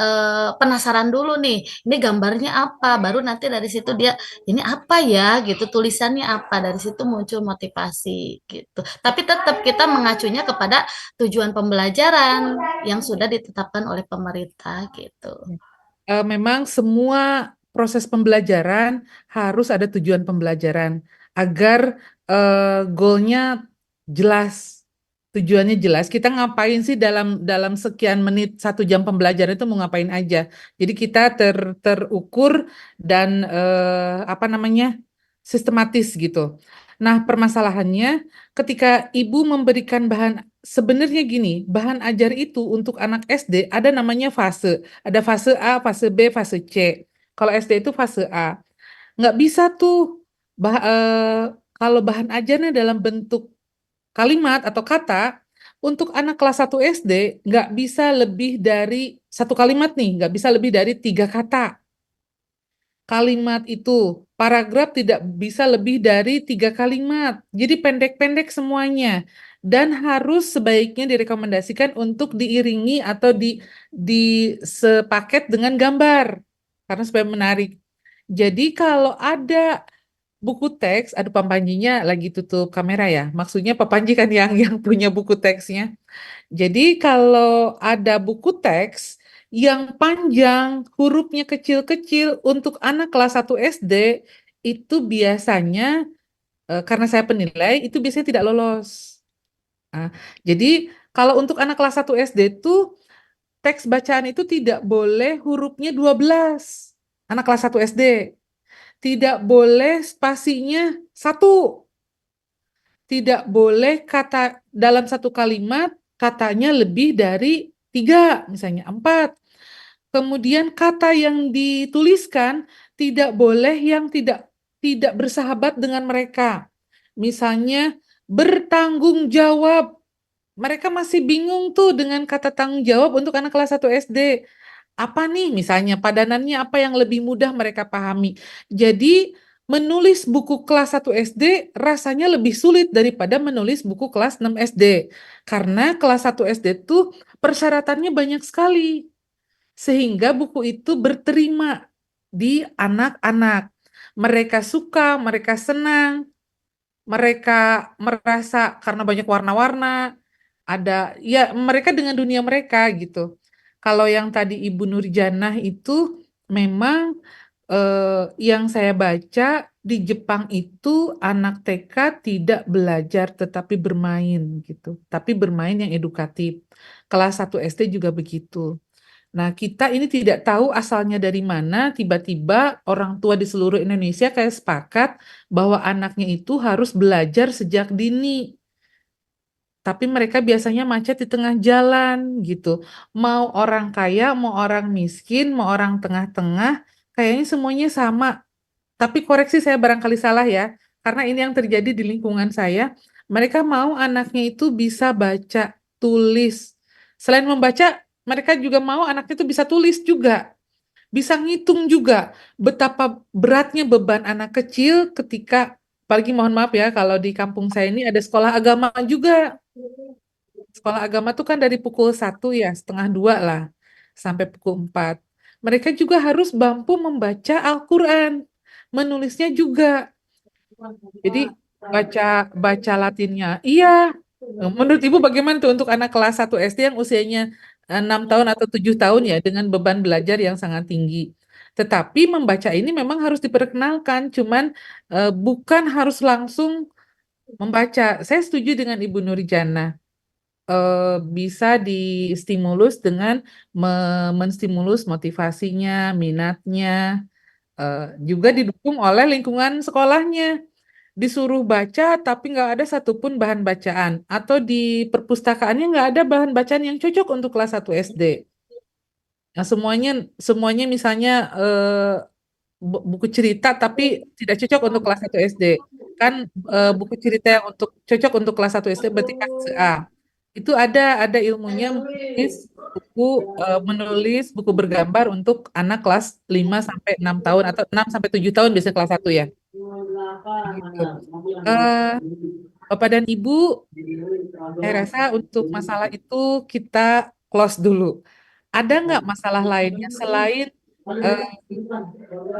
penasaran dulu nih, ini gambarnya apa? Baru nanti dari situ dia ini apa ya gitu, tulisannya apa? Dari situ muncul motivasi gitu. Tapi tetap kita mengacunya kepada tujuan pembelajaran yang sudah ditetapkan oleh pemerintah gitu. Memang semua proses pembelajaran harus ada tujuan pembelajaran agar goalnya jelas, tujuannya jelas. Kita ngapain sih dalam dalam sekian menit 1 jam pembelajaran itu mau ngapain aja. Jadi kita terukur dan apa namanya sistematis gitu. Nah, permasalahannya ketika ibu memberikan bahan, sebenarnya gini, bahan ajar itu untuk anak SD ada namanya fase. Ada fase A, fase B, fase C. Kalau SD itu fase A. Nggak bisa tuh kalau bahan ajarnya dalam bentuk kalimat atau kata, untuk anak kelas 1 SD nggak bisa lebih dari 1 kalimat nih, nggak bisa lebih dari 3 kata. Kalimat itu, paragraf tidak bisa lebih dari 3 kalimat. Jadi pendek-pendek semuanya. Dan harus sebaiknya direkomendasikan untuk diiringi atau di sepaket dengan gambar. Karena supaya menarik. Jadi kalau ada buku teks, aduh Pak Panjinya lagi tutup kamera ya. Maksudnya Pak Panji kan yang punya buku teksnya. Jadi kalau ada buku teks yang panjang, hurufnya kecil-kecil untuk anak kelas 1 SD, itu biasanya, karena saya penilai, itu biasanya tidak lolos. Nah, jadi kalau untuk anak kelas 1 SD itu, teks bacaan itu tidak boleh hurufnya 12. Anak kelas 1 SD. Tidak boleh spasinya 1. Tidak boleh kata dalam 1 kalimat katanya lebih dari 3, misalnya 4. Kemudian kata yang dituliskan tidak boleh yang tidak bersahabat dengan mereka. Misalnya bertanggung jawab. Mereka masih bingung tuh dengan kata tanggung jawab untuk anak kelas 1 SD. Apa nih misalnya padanannya apa yang lebih mudah mereka pahami. Jadi menulis buku kelas 1 SD rasanya lebih sulit daripada menulis buku kelas 6 SD. Karena kelas 1 SD tuh persyaratannya banyak sekali. Sehingga buku itu berterima di anak-anak. Mereka suka, mereka senang, mereka merasa karena banyak warna-warna, ada ya mereka dengan dunia mereka gitu. Kalau yang tadi Ibu Nurjanah itu memang yang saya baca di Jepang itu anak TK tidak belajar tetapi bermain gitu. Tapi bermain yang edukatif. Kelas 1 SD juga begitu. Nah, kita ini tidak tahu asalnya dari mana, tiba-tiba orang tua di seluruh Indonesia kayak sepakat bahwa anaknya itu harus belajar sejak dini. Tapi mereka biasanya macet di tengah jalan gitu. Mau orang kaya, mau orang miskin, mau orang tengah-tengah, kayaknya semuanya sama. Tapi koreksi saya barangkali salah ya, karena ini yang terjadi di lingkungan saya. Mereka mau anaknya itu bisa baca, tulis. Selain membaca, mereka juga mau anaknya itu bisa tulis juga. Bisa ngitung juga betapa beratnya beban anak kecil ketika, apalagi mohon maaf ya, kalau di kampung saya ini ada sekolah agama juga. Sekolah agama tuh kan dari pukul 1 ya, setengah 2 lah, sampai pukul 4. Mereka juga harus mampu membaca Al-Quran, menulisnya juga. Jadi baca baca Latinnya, iya. Menurut Ibu bagaimana tuh untuk anak kelas 1 SD yang usianya 6 tahun atau 7 tahun ya dengan beban belajar yang sangat tinggi. Tetapi membaca ini memang harus diperkenalkan, cuman bukan harus langsung membaca. Saya setuju dengan Ibu Nurijana. Bisa distimulus dengan menstimulus motivasinya, minatnya, juga didukung oleh lingkungan sekolahnya. Disuruh baca tapi nggak ada satupun bahan bacaan atau di perpustakaannya nggak ada bahan bacaan yang cocok untuk kelas 1 SD. Nah, semuanya semuanya misalnya buku cerita tapi tidak cocok untuk kelas 1 SD. Kan buku cerita yang cocok untuk kelas 1 SD berarti kelas A. Itu ada ilmunya menulis buku bergambar untuk anak kelas 5 sampai 6 tahun atau 6 sampai 7 tahun biasanya kelas 1 ya. Gitu. Eh, Bapak dan Ibu, saya rasa untuk masalah itu kita close dulu. Ada nggak masalah lainnya selain eh,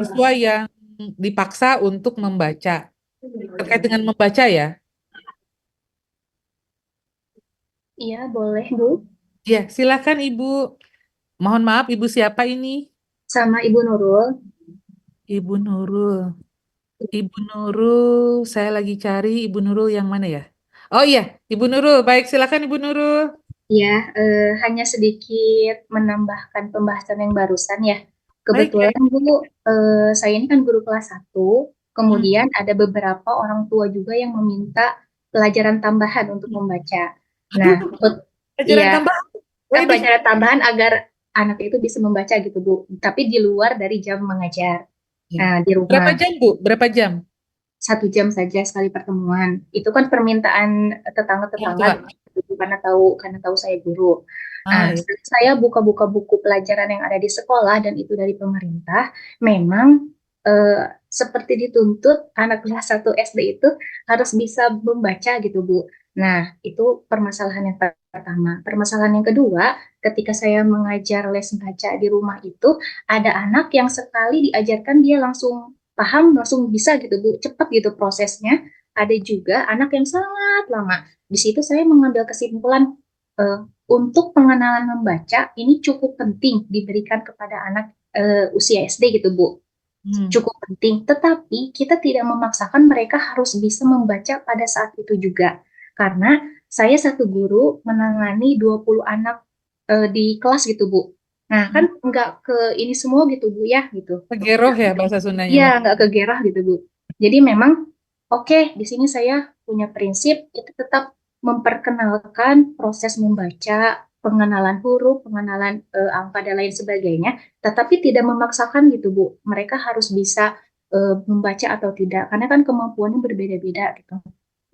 siswa yang dipaksa untuk membaca? Terkait dengan membaca ya? Iya, boleh, Bu. Ya, silakan Ibu. Mohon maaf, Ibu siapa ini? Sama Ibu Nurul. Ibu Nurul. Ibu Nurul, saya lagi cari Ibu Nurul yang mana ya? Oh iya, Ibu Nurul. Baik, silakan Ibu Nurul. Ya, hanya sedikit menambahkan pembahasan yang barusan ya. Baik, Kebetulan Bu, saya ini kan guru kelas 1, Hmm. kemudian ada beberapa orang tua juga yang meminta pelajaran tambahan untuk membaca. Nah, Aduh, pelajaran iya, tambahan. Widih. pelajaran tambahan agar anak itu bisa membaca gitu Bu, tapi di luar dari jam mengajar. Ya. Nah, di Berapa rumah. jam, Bu? Berapa jam? 1 jam saja sekali pertemuan. Itu kan permintaan Orang tetangga-tetangga tua. gitu, karena tahu saya guru. Ah, Nah, ya. saya buka-buka buku pelajaran yang ada di sekolah dan itu dari pemerintah, memang seperti dituntut anak kelas 1 SD itu harus bisa membaca gitu, Bu. Nah, itu permasalahan yang pertama. Permasalahan yang kedua, ketika saya mengajar les baca di rumah itu, ada anak yang sekali diajarkan dia langsung paham, langsung bisa gitu Bu, cepat gitu prosesnya. Ada juga anak yang sangat lama. Di situ saya mengambil kesimpulan untuk pengenalan membaca ini cukup penting diberikan kepada anak usia SD gitu Bu. Cukup penting, tetapi kita tidak memaksakan mereka harus bisa membaca pada saat itu juga. Karena saya satu guru menangani 20 anak di kelas gitu Bu. Nah, kan nggak ke ini semua gitu Bu ya gitu. Kegeroh ya bahasa Sundanya Iya, mah. nggak kegerah gitu, Bu. Jadi memang, oke, di sini saya punya prinsip, itu tetap memperkenalkan proses membaca, pengenalan huruf, pengenalan angka, dan lain sebagainya, tetapi tidak memaksakan gitu, Bu. Mereka harus bisa membaca atau tidak, karena kan kemampuannya berbeda-beda gitu.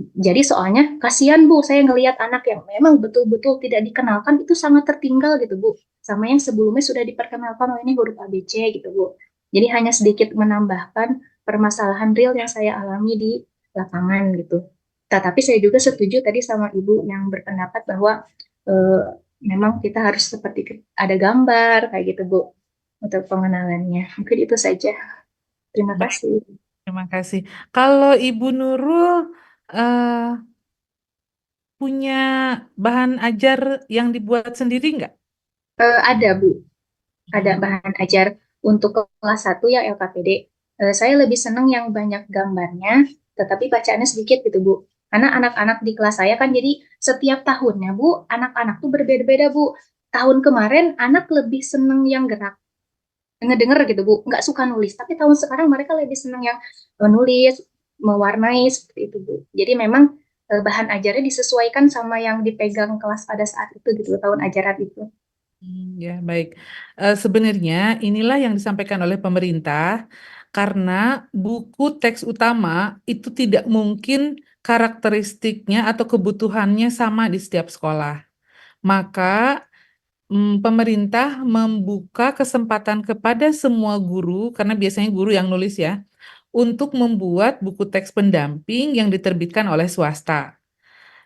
Jadi soalnya kasihan Bu, saya ngelihat anak yang memang betul-betul tidak dikenalkan itu sangat tertinggal gitu Bu, sama yang sebelumnya sudah diperkenalkan, oh ini huruf ABC gitu Bu. Jadi hanya sedikit menambahkan permasalahan real yang saya alami di lapangan gitu. Tetapi saya juga setuju tadi sama Ibu yang berpendapat bahwa eh, memang kita harus seperti ada gambar kayak gitu Bu untuk pengenalannya. Mungkin itu saja. Terima Baik, kasih. terima kasih. Kalau Ibu Nurul eh, punya bahan ajar yang dibuat sendiri nggak? Ada Bu. Ada bahan ajar untuk kelas 1 ya LKPD. Saya lebih senang yang banyak gambarnya, tetapi bacaannya sedikit gitu, Bu. Karena anak-anak di kelas saya kan jadi setiap tahunnya, Bu, anak-anak tuh berbeda-beda, Bu. Tahun kemarin anak lebih senang yang gerak, ngedenger gitu, Bu. Nggak suka nulis. Tapi tahun sekarang mereka lebih senang yang nulis, mewarnai, seperti itu, Bu. Jadi memang bahan ajarnya disesuaikan sama yang dipegang kelas pada saat itu gitu, tahun ajaran itu. Ya, baik. Sebenarnya inilah yang disampaikan oleh pemerintah karena buku teks utama itu tidak mungkin karakteristiknya atau kebutuhannya sama di setiap sekolah. Maka pemerintah membuka kesempatan kepada semua guru, karena biasanya guru yang nulis ya, untuk membuat buku teks pendamping yang diterbitkan oleh swasta.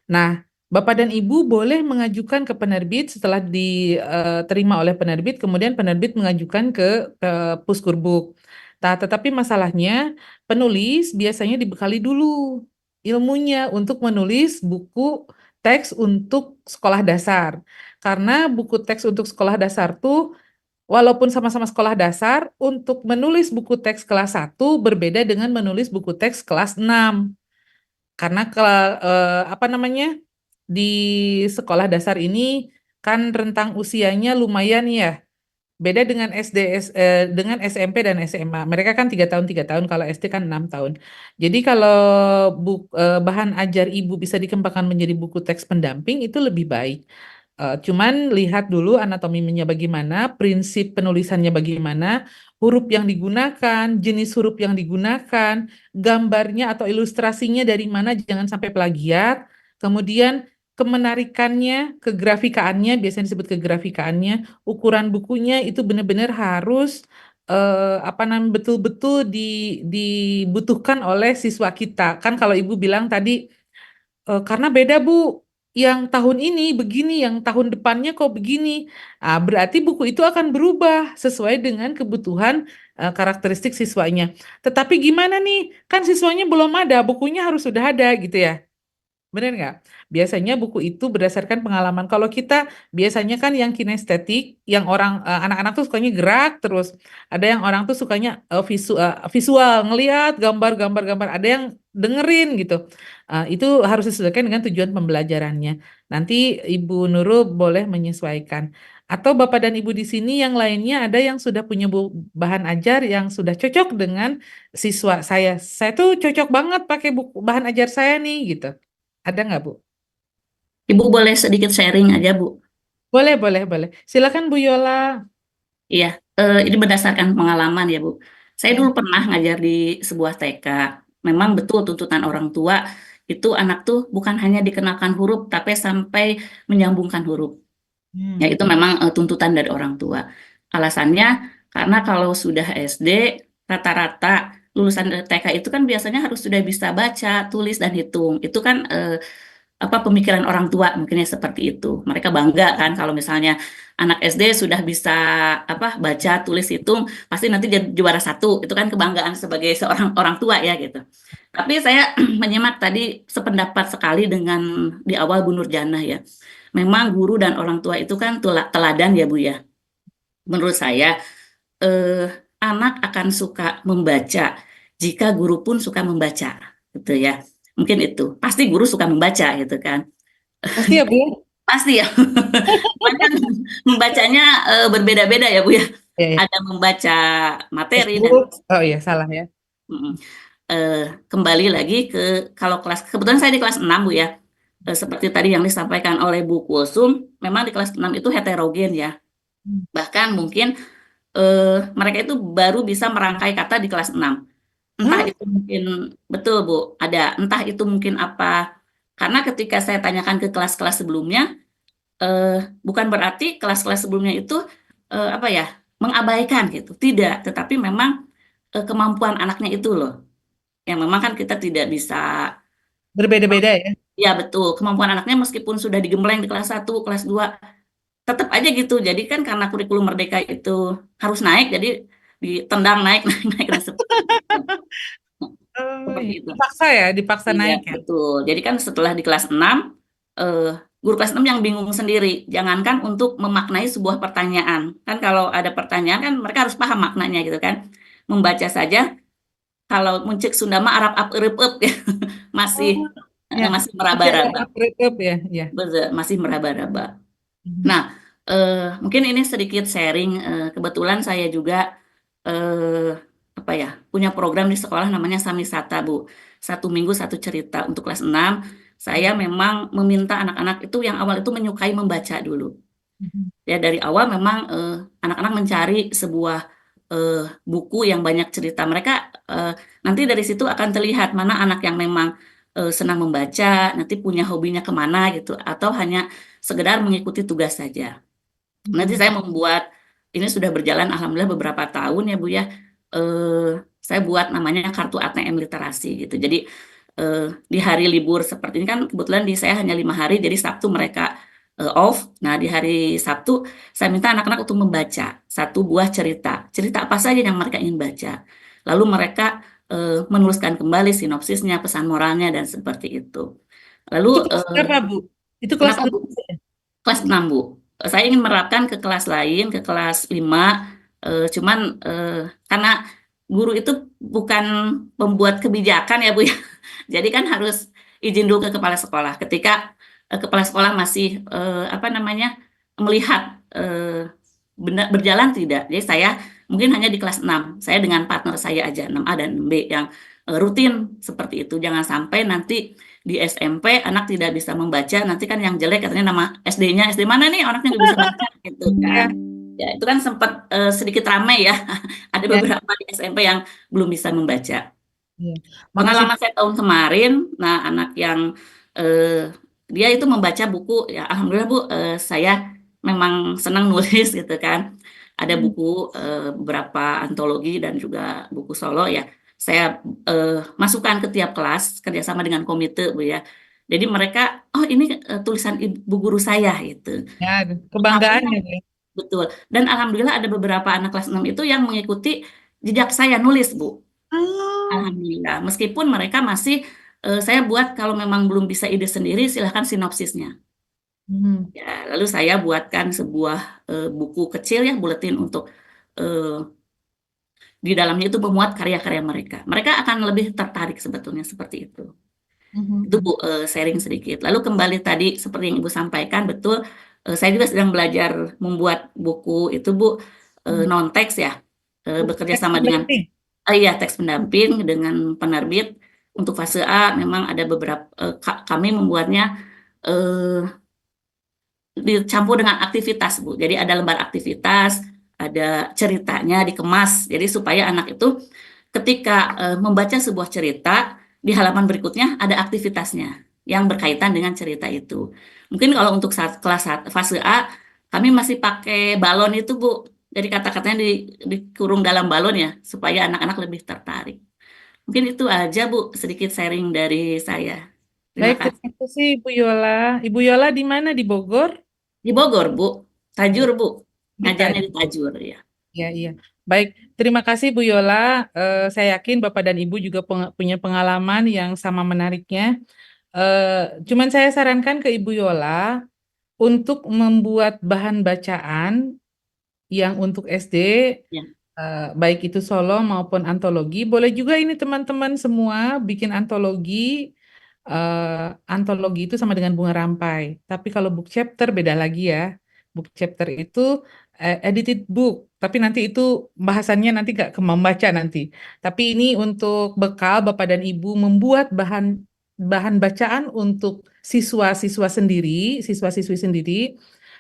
Nah, Bapak dan Ibu boleh mengajukan ke penerbit setelah diterima oleh penerbit, kemudian penerbit mengajukan ke Puskurbuk. Nah, tetapi masalahnya penulis biasanya dibekali dulu ilmunya untuk menulis buku teks untuk sekolah dasar. Karena buku teks untuk sekolah dasar tuh walaupun sama-sama sekolah dasar, untuk menulis buku teks kelas 1 berbeda dengan menulis buku teks kelas 6. Karena apa namanya? Di sekolah dasar ini kan rentang usianya lumayan ya. Beda dengan dengan SMP dan SMA. Mereka kan 3 tahun, kalau SD kan 6 tahun. Jadi kalau bahan ajar ibu bisa dikembangkan menjadi buku teks pendamping itu lebih baik. Cuman lihat dulu anatominya bagaimana, prinsip penulisannya bagaimana, huruf yang digunakan, jenis huruf yang digunakan, gambarnya atau ilustrasinya dari mana, jangan sampai plagiat. Kemudian kemenarikannya, kegrafikaannya, biasanya disebut kegrafikaannya, ukuran bukunya itu benar-benar harus apa namanya betul-betul dibutuhkan oleh siswa kita. Kan kalau Ibu bilang tadi karena beda Bu, yang tahun ini begini, yang tahun depannya kok begini. Berarti buku itu akan berubah sesuai dengan kebutuhan karakteristik siswanya. Tetapi gimana nih? Kan siswanya belum ada, bukunya harus sudah ada gitu ya. Benar nggak? Biasanya buku itu berdasarkan pengalaman. Kalau kita biasanya kan yang kinestetik, yang orang anak-anak tuh sukanya gerak terus. Ada yang orang tuh sukanya visual, ngelihat gambar-gambar, ada yang dengerin gitu. Itu harus disesuaikan dengan tujuan pembelajarannya. Nanti Ibu Nurul boleh menyesuaikan. Atau Bapak dan Ibu di sini yang lainnya ada yang sudah punya bahan ajar yang sudah cocok dengan siswa saya. Saya tuh cocok banget pakai buku bahan ajar saya nih gitu. Ada nggak, Bu? Ibu boleh sedikit sharing aja, Bu. Boleh, boleh, boleh. Silakan Bu Yola. Iya, ini berdasarkan pengalaman ya, Bu. Saya dulu pernah ngajar di sebuah TK. Memang betul tuntutan orang tua itu anak tuh bukan hanya dikenalkan huruf, tapi sampai menyambungkan huruf. Ya, itu memang tuntutan dari orang tua. Alasannya karena kalau sudah SD, rata-rata lulusan TK itu kan biasanya harus sudah bisa baca, tulis, dan hitung. Itu kan apa pemikiran orang tua mungkinnya seperti itu. Mereka bangga kan kalau misalnya anak SD sudah bisa apa baca, tulis, hitung, pasti nanti jadi juara 1. Itu kan kebanggaan sebagai seorang orang tua ya gitu. Tapi saya menyimak tadi sependapat sekali dengan di awal Bu Nurjannah ya. Memang guru dan orang tua itu kan teladan ya Bu ya. Menurut saya anak akan suka membaca jika guru pun suka membaca gitu ya. Mungkin itu. Pasti guru suka membaca gitu kan. Pasti ya, Bu? Pasti ya. Cuman kan membacanya berbeda-beda ya Bu ya. Ya, ya. Ada membaca materi dan Textbook. Oh iya, salah ya. kembali lagi ke kalau kelas, kebetulan saya di kelas 6 Bu ya. Seperti tadi yang disampaikan oleh Bu Kulsum, memang di kelas 6 itu heterogen ya. Bahkan mungkin mereka itu baru bisa merangkai kata di kelas 6. Entah itu mungkin, betul Bu, ada, entah itu mungkin apa, karena ketika saya tanyakan ke kelas-kelas sebelumnya, bukan berarti kelas-kelas sebelumnya itu apa ya, mengabaikan gitu, tidak, tetapi memang kemampuan anaknya itu loh, yang memang kan kita tidak bisa, Berbeda-beda ya. ya betul, kemampuan anaknya meskipun sudah digembleng di kelas 1, kelas 2, tetap aja gitu, jadi kan karena kurikulum Merdeka itu harus naik, jadi ditendang naik, naik, dan seperti itu. Dipaksa ya, dipaksa Iya, naik ya. betul. Jadi kan setelah di kelas 6, guru kelas 6 yang bingung sendiri. Jangankan untuk memaknai sebuah pertanyaan. Kan kalau ada pertanyaan kan mereka harus paham maknanya gitu kan. Membaca saja, kalau muncik Sunda mah Arab ap eureub eup ya. Masih Ya. masih meraba-raba. Ya, ya. Betul, masih meraba-raba. Nah, mungkin ini sedikit sharing. Kebetulan saya juga apa ya, punya program di sekolah namanya Samisata, Bu. 1 minggu 1 cerita untuk kelas 6. Saya memang meminta anak-anak itu yang awal itu menyukai membaca dulu. Ya, dari awal memang anak-anak mencari sebuah buku yang banyak cerita. Mereka nanti dari situ akan terlihat mana anak yang memang senang membaca, nanti punya hobinya kemana gitu, atau hanya sekedar mengikuti tugas saja. Nanti saya membuat, ini sudah berjalan alhamdulillah beberapa tahun ya Bu ya, saya buat namanya kartu ATM literasi gitu. Jadi di hari libur seperti ini kan kebetulan di saya hanya 5 hari, jadi Sabtu mereka off. Nah di hari Sabtu saya minta anak-anak untuk membaca 1 buah cerita. Cerita apa saja yang mereka ingin baca. Lalu mereka menuliskan kembali sinopsisnya, pesan moralnya, dan seperti itu. Lalu Itu kelas berapa, Bu? Itu kelas Kenapa, 6 Bu? ya? Kelas 6, Bu. Saya ingin menerapkan ke kelas lain, ke kelas 5. Cuman karena guru itu bukan pembuat kebijakan ya, Bu ya. Jadi kan harus izin dulu ke kepala sekolah. Ketika kepala sekolah masih apa namanya melihat benar berjalan tidak. Jadi saya mungkin hanya di kelas 6. Saya dengan partner saya aja 6A dan 6B yang rutin seperti itu. Jangan sampai nanti di SMP anak tidak bisa membaca, nanti kan yang jelek katanya nama SD-nya, SD mana nih anaknya nggak bisa baca gitu Ya, kan. Ya itu kan sempat sedikit ramai ya. Ada ya, beberapa di SMP yang belum bisa membaca. ya. Makasih. Pengalaman saya tahun kemarin, nah anak yang eh, dia itu membaca buku, ya alhamdulillah Bu, saya memang senang nulis gitu kan. Ada buku beberapa antologi dan juga buku solo ya. Saya masukkan ke tiap kelas kerjasama dengan komite Bu ya. Jadi mereka, oh ini tulisan ibu guru saya gitu. Ya, kebanggaan Alhamdulillah, ya, Bu. betul. Dan alhamdulillah ada beberapa anak kelas 6 itu yang mengikuti jejak saya nulis Bu. Ah, Alhamdulillah, meskipun mereka masih saya buat kalau memang belum bisa ide sendiri, silahkan sinopsisnya. hmm, Ya, lalu saya buatkan sebuah buku kecil ya, buletin untuk eh, di dalamnya itu memuat karya-karya mereka. Mereka akan lebih tertarik sebetulnya seperti itu. Itu Bu, sharing sedikit. Lalu kembali tadi seperti yang Ibu sampaikan, betul. Saya juga sedang belajar membuat buku itu Bu, non-teks ya, bekerja teks sama dengan pendamping. iya, teks pendamping dengan penerbit. Untuk fase A memang ada beberapa kami membuatnya eh, dicampur dengan aktivitas, Bu. Jadi ada lembar aktivitas, ada ceritanya dikemas. Jadi supaya anak itu ketika membaca sebuah cerita di halaman berikutnya ada aktivitasnya yang berkaitan dengan cerita itu. Mungkin kalau untuk kelas fase A kami masih pakai balon itu, Bu. Jadi kata-katanya dikurung dalam balon ya supaya anak-anak lebih tertarik. Mungkin itu aja Bu, sedikit sharing dari saya. Terima Baik, kasih. terima kasih Ibu Yola. Ibu Yola di mana? Di Bogor? Di Bogor, Bu. Tajur, Ya, Bu. di Ngajarnya di Tajur, ya. Ya, iya. Baik, terima kasih Bu Yola. Saya yakin Bapak dan Ibu juga punya pengalaman yang sama menariknya. Cuman saya sarankan ke Ibu Yola untuk membuat bahan bacaan yang untuk SD, Ya, baik itu solo maupun antologi. Boleh juga ini teman-teman semua bikin antologi. Antologi itu sama dengan bunga rampai. Tapi kalau book chapter beda lagi ya. Book chapter itu edited book. Tapi nanti itu bahasannya nanti nggak ke membaca nanti. Tapi ini untuk bekal Bapak dan Ibu membuat bahan bahan bacaan untuk siswa-siswa sendiri, siswa-siswi sendiri.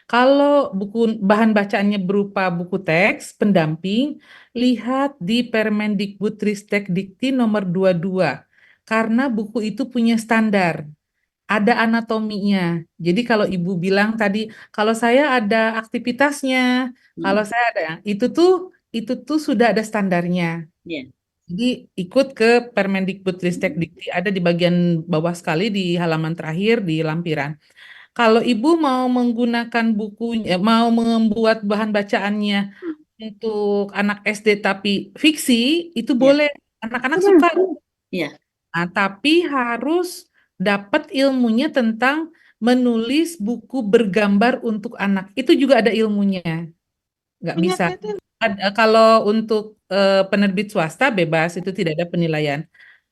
Kalau buku bahan bacaannya berupa buku teks pendamping, lihat di Permendikbudristek Dikti nomor 22 karena buku itu punya standar, ada anatominya. Jadi kalau Ibu bilang tadi, kalau saya ada aktivitasnya, kalau hmm, saya ada, itu tuh sudah ada standarnya. ya, Jadi ikut ke Permendikbudristek Dikti, ada di bagian bawah sekali di halaman terakhir di lampiran. Kalau Ibu mau menggunakan bukunya, mau membuat bahan bacaannya hmm, untuk anak SD tapi fiksi, itu ya, boleh. Anak-anak suka. ya, Nah, tapi harus dapat ilmunya tentang menulis buku bergambar untuk anak. Itu juga ada ilmunya, nggak bisa. Kalau untuk penerbit swasta bebas, itu tidak ada penilaian.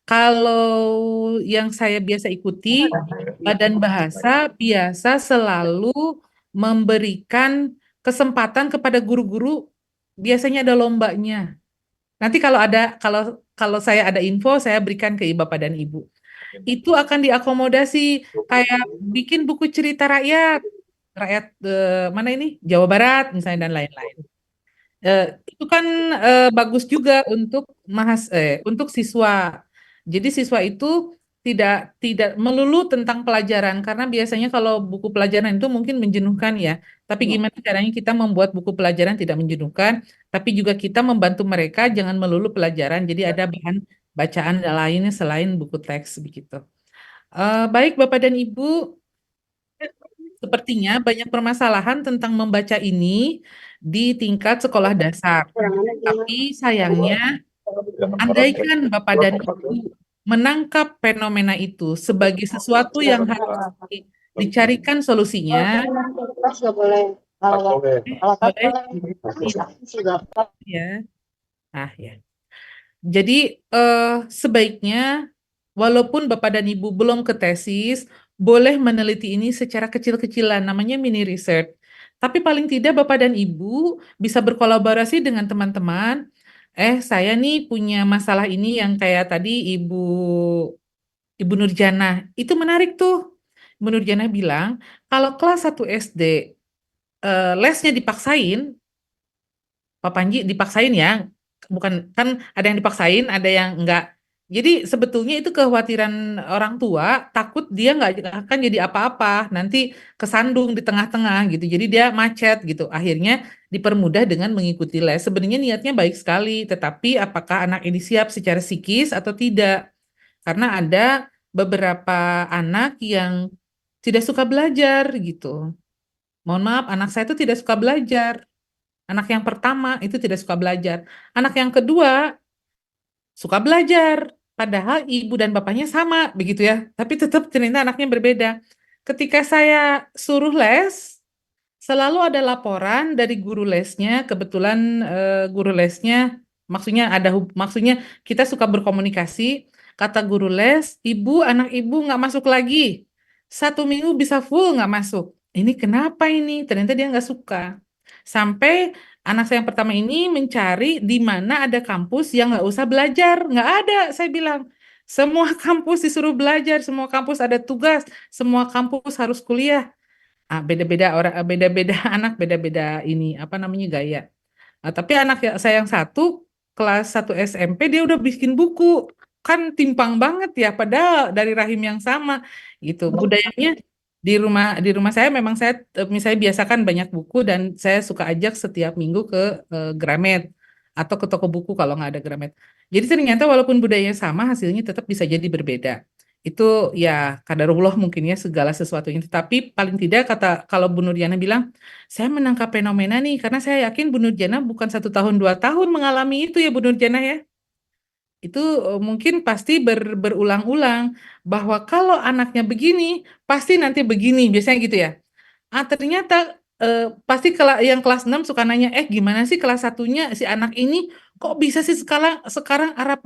Kalau yang saya biasa ikuti, Badan Bahasa biasa selalu memberikan kesempatan kepada guru-guru, biasanya ada lombanya. Nanti kalau kalau saya ada info, saya berikan ke Bapak dan Ibu. Itu akan diakomodasi kayak bikin buku cerita rakyat, rakyat mana ini? Jawa Barat misalnya dan lain-lain. Itu kan bagus juga untuk siswa. Jadi siswa itu tidak tidak melulu tentang pelajaran karena biasanya kalau buku pelajaran itu mungkin menjenuhkan ya. Tapi ya, gimana caranya kita membuat buku pelajaran tidak menjenuhkan, tapi juga kita membantu mereka jangan melulu pelajaran. Jadi ada bahan bacaan lainnya selain buku teks begitu. Baik Bapak dan Ibu, sepertinya banyak permasalahan tentang membaca ini di tingkat sekolah dasar. Tapi sayangnya, andaikan Bapak dan Ibu menangkap fenomena itu sebagai sesuatu yang harus dicarikan solusinya. Kelas nggak boleh. Kalau Boleh ya. Ya. Jadi sebaiknya walaupun Bapak dan Ibu belum ke tesis, boleh meneliti ini secara kecil-kecilan, namanya mini research. Tapi paling tidak Bapak dan Ibu bisa berkolaborasi dengan teman-teman. Saya nih punya masalah ini yang kayak tadi Ibu Nurjana. Itu menarik tuh. Ibu Nurjana bilang, kalau kelas 1 SD lesnya dipaksain, Pak Panji dipaksain ya, bukan kan ada yang dipaksain, ada yang enggak. Jadi sebetulnya itu kekhawatiran orang tua, takut dia nggak akan jadi apa-apa, nanti kesandung di tengah-tengah gitu. Jadi dia macet gitu. Akhirnya dipermudah dengan mengikuti les. Sebenarnya niatnya baik sekali, tetapi apakah anak ini siap secara psikis atau tidak? Karena ada beberapa anak yang tidak suka belajar gitu. Mohon maaf, anak saya itu tidak suka belajar. Anak yang pertama itu tidak suka belajar. Anak yang kedua suka belajar. Padahal ibu dan bapaknya sama, begitu ya. Tapi tetap ternyata anaknya berbeda. Ketika saya suruh les, selalu ada laporan dari guru lesnya. Kebetulan guru lesnya, maksudnya kita suka berkomunikasi. Kata guru les, anak ibu nggak masuk lagi. 1 minggu bisa full nggak masuk. Ini kenapa ini? Ternyata dia nggak suka. Sampai anak saya yang pertama ini mencari di mana ada kampus yang nggak usah belajar. Nggak ada, saya bilang. Semua kampus disuruh belajar, semua kampus ada tugas, semua kampus harus kuliah. Beda-beda orang, beda-beda anak, beda-beda ini, apa namanya, gaya. Tapi anak saya yang satu, kelas 1 SMP, dia udah bikin buku. Kan timpang banget ya, padahal dari rahim yang sama. Gitu. Budayanya di rumah saya memang saya misalnya biasakan banyak buku dan saya suka ajak setiap minggu ke Gramet atau ke toko buku kalau nggak ada Gramet. Jadi ternyata walaupun budayanya sama hasilnya tetap bisa jadi berbeda. Itu ya kadarullah mungkin ya segala sesuatunya. Tapi paling tidak kalau Bu Nurjana bilang saya menangkap fenomena nih karena saya yakin Bu Nurjana bukan 1 tahun 2 tahun mengalami itu ya Bu Nurjana ya. Itu mungkin pasti berulang-ulang bahwa kalau anaknya begini, pasti nanti begini, biasanya gitu ya. Ternyata pasti yang kelas 6 suka nanya, gimana sih kelas satunya si anak ini kok bisa sih sekarang Arab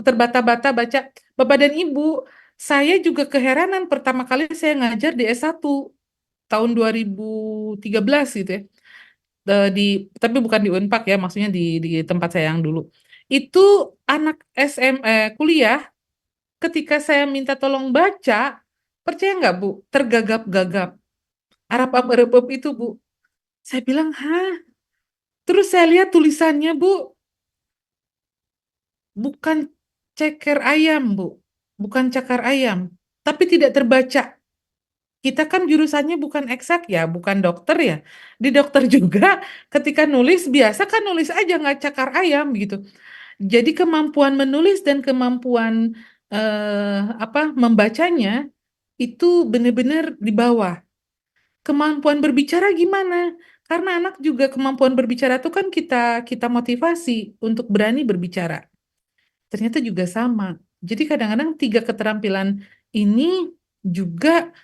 terbata-bata baca. Bapak dan Ibu, saya juga keheranan pertama kali saya ngajar di S1 tahun 2013 gitu ya. Tapi bukan di Unpad ya, maksudnya di tempat saya yang dulu. Itu anak kuliah, ketika saya minta tolong baca, percaya nggak Bu, tergagap-gagap. Arab itu Bu. Saya bilang, hah? Terus saya lihat tulisannya Bu, bukan ceker ayam Bu, bukan cakar ayam, tapi tidak terbaca. Kita kan jurusannya bukan eksak ya, bukan dokter ya. Di dokter juga ketika nulis biasa kan nulis aja nggak cakar ayam gitu. Jadi kemampuan menulis dan kemampuan membacanya itu benar-benar di bawah. Kemampuan berbicara gimana? Karena anak juga kemampuan berbicara itu kan kita motivasi untuk berani berbicara. Ternyata juga sama. Jadi kadang-kadang 3 keterampilan ini juga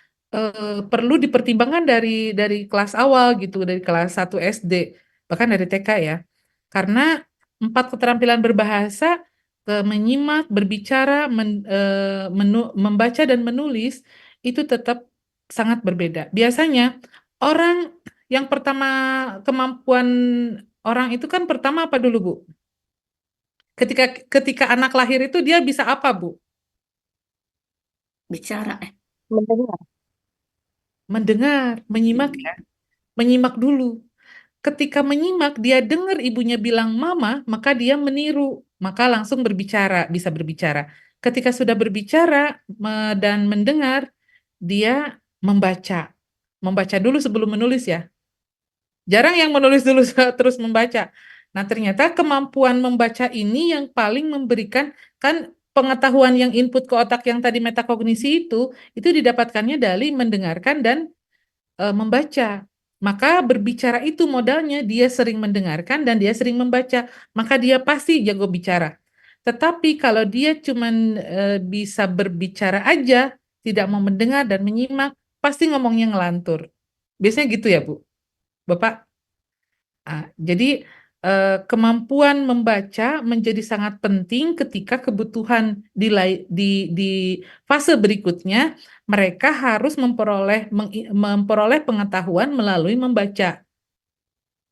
perlu dipertimbangkan dari kelas awal gitu, dari kelas 1 SD, bahkan dari TK ya. Karena 4 keterampilan berbahasa, menyimak, berbicara, membaca dan menulis itu tetap sangat berbeda. Biasanya orang yang pertama kemampuan orang itu kan pertama apa dulu Bu? Ketika anak lahir itu dia bisa apa Bu? Bicara. mendengar. Mendengar, menyimak ya. Menyimak dulu. Ketika menyimak, dia dengar ibunya bilang mama, maka dia meniru. Maka langsung berbicara, bisa berbicara. Ketika sudah berbicara dan mendengar, dia membaca. Membaca dulu sebelum menulis ya. Jarang yang menulis dulu terus membaca. Nah, ternyata kemampuan membaca ini yang paling memberikan, kan pengetahuan yang input ke otak yang tadi metakognisi itu didapatkannya dari mendengarkan dan membaca. Maka berbicara itu modalnya dia sering mendengarkan dan dia sering membaca, maka dia pasti jago bicara. Tetapi kalau dia cuman bisa berbicara aja, tidak mau mendengar dan menyimak, pasti ngomongnya ngelantur. Biasanya gitu ya, Bu? Bapak? Jadi kemampuan membaca menjadi sangat penting ketika kebutuhan di fase berikutnya mereka harus memperoleh pengetahuan melalui membaca.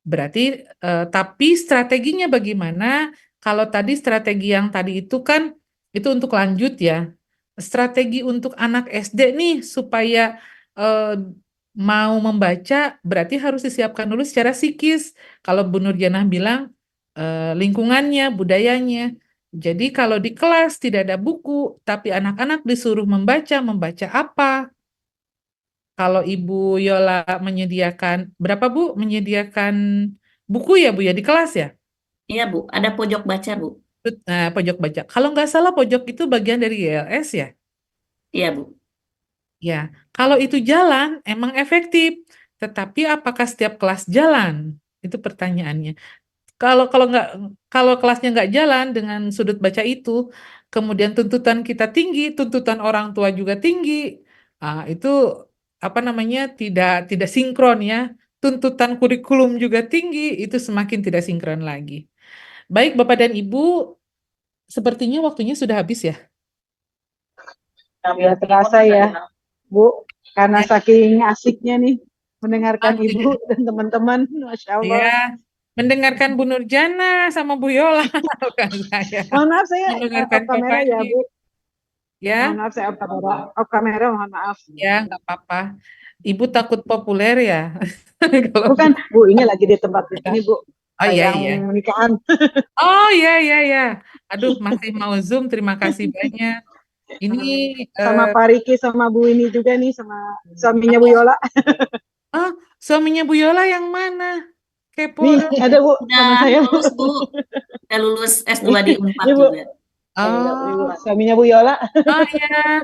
Berarti tapi strateginya bagaimana? Kalau tadi strategi yang tadi itu kan itu untuk lanjut ya. Strategi untuk anak SD nih supaya eh, mau membaca berarti harus disiapkan dulu secara psikis. Kalau Bu Nurjanah bilang lingkungannya, budayanya. Jadi kalau di kelas tidak ada buku, tapi anak-anak disuruh membaca, membaca apa? Kalau Ibu Yola menyediakan, berapa Bu? Menyediakan buku ya Bu ya di kelas ya? Iya, Bu. Ada pojok baca, Bu. Nah, pojok baca. Kalau nggak salah pojok itu bagian dari YLS ya? Iya, Bu. Ya, kalau itu jalan emang efektif. Tetapi apakah setiap kelas jalan? Itu pertanyaannya. Kalau kelasnya nggak jalan dengan sudut baca itu, kemudian tuntutan kita tinggi, tuntutan orang tua juga tinggi, itu apa namanya tidak sinkron ya. Tuntutan kurikulum juga tinggi, itu semakin tidak sinkron lagi. Baik Bapak dan Ibu, sepertinya waktunya sudah habis ya. Ya terasa ya, Bu, karena Ya, saking asiknya nih mendengarkan ah, Ibu dan teman-teman, Masya Allah. ya, mendengarkan Bu Nurjana sama Bu Yola, bukan saya. Mohon maaf saya Mendengarkan off kamera ya, Kopadi, Bu. ya. Mohon maaf saya off kamera, mohon maaf. Ya, nggak apa-apa. Ibu takut populer ya? Kalau Bukan, Bu, ini lagi di tempat ini, Bu. oh iya Yang iya. nikahan. Oh iya iya iya. Aduh, masih mau Zoom. Terima kasih banyak. Ini Sama Pak Riki, sama Bu ini juga nih, sama suaminya Bu Yola. suaminya Bu Yola yang mana? Kepo Nih, dong. ada Bu, teman Udah saya. lulus, Bu. Udah lulus S2 di Unpad Ini, Bu. juga. Oh, Suaminya Bu Yola. oh iya.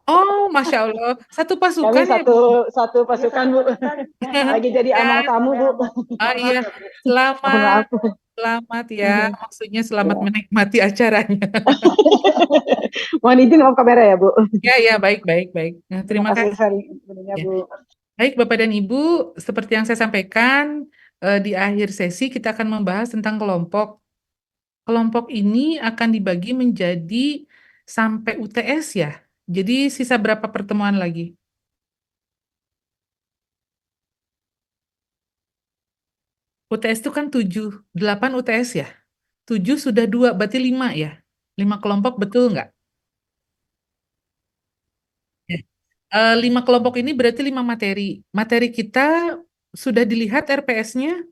Oh, Masya Allah. Satu Kami pasukan ya, Bu? satu pasukan, Bu. Lagi jadi Ya. amang tamu, Bu. Oh iya. Mohon maaf. Selamat ya. Maksudnya selamat menikmati acaranya. Mohon izin off kamera ya, Bu. Ya, ya, baik, baik, baik. Nah, terima kasih. sharingnya, Ya. Bu. Baik, Bapak dan Ibu, seperti yang saya sampaikan, di akhir sesi kita akan membahas tentang kelompok. Kelompok ini akan dibagi menjadi sampai UTS ya. Jadi sisa berapa pertemuan lagi? UTS itu kan 7, 8 UTS ya. 7 sudah 2, berarti 5 ya. 5 kelompok betul nggak? Ya. 5 kelompok ini berarti 5 materi. Materi kita sudah dilihat RPS-nya?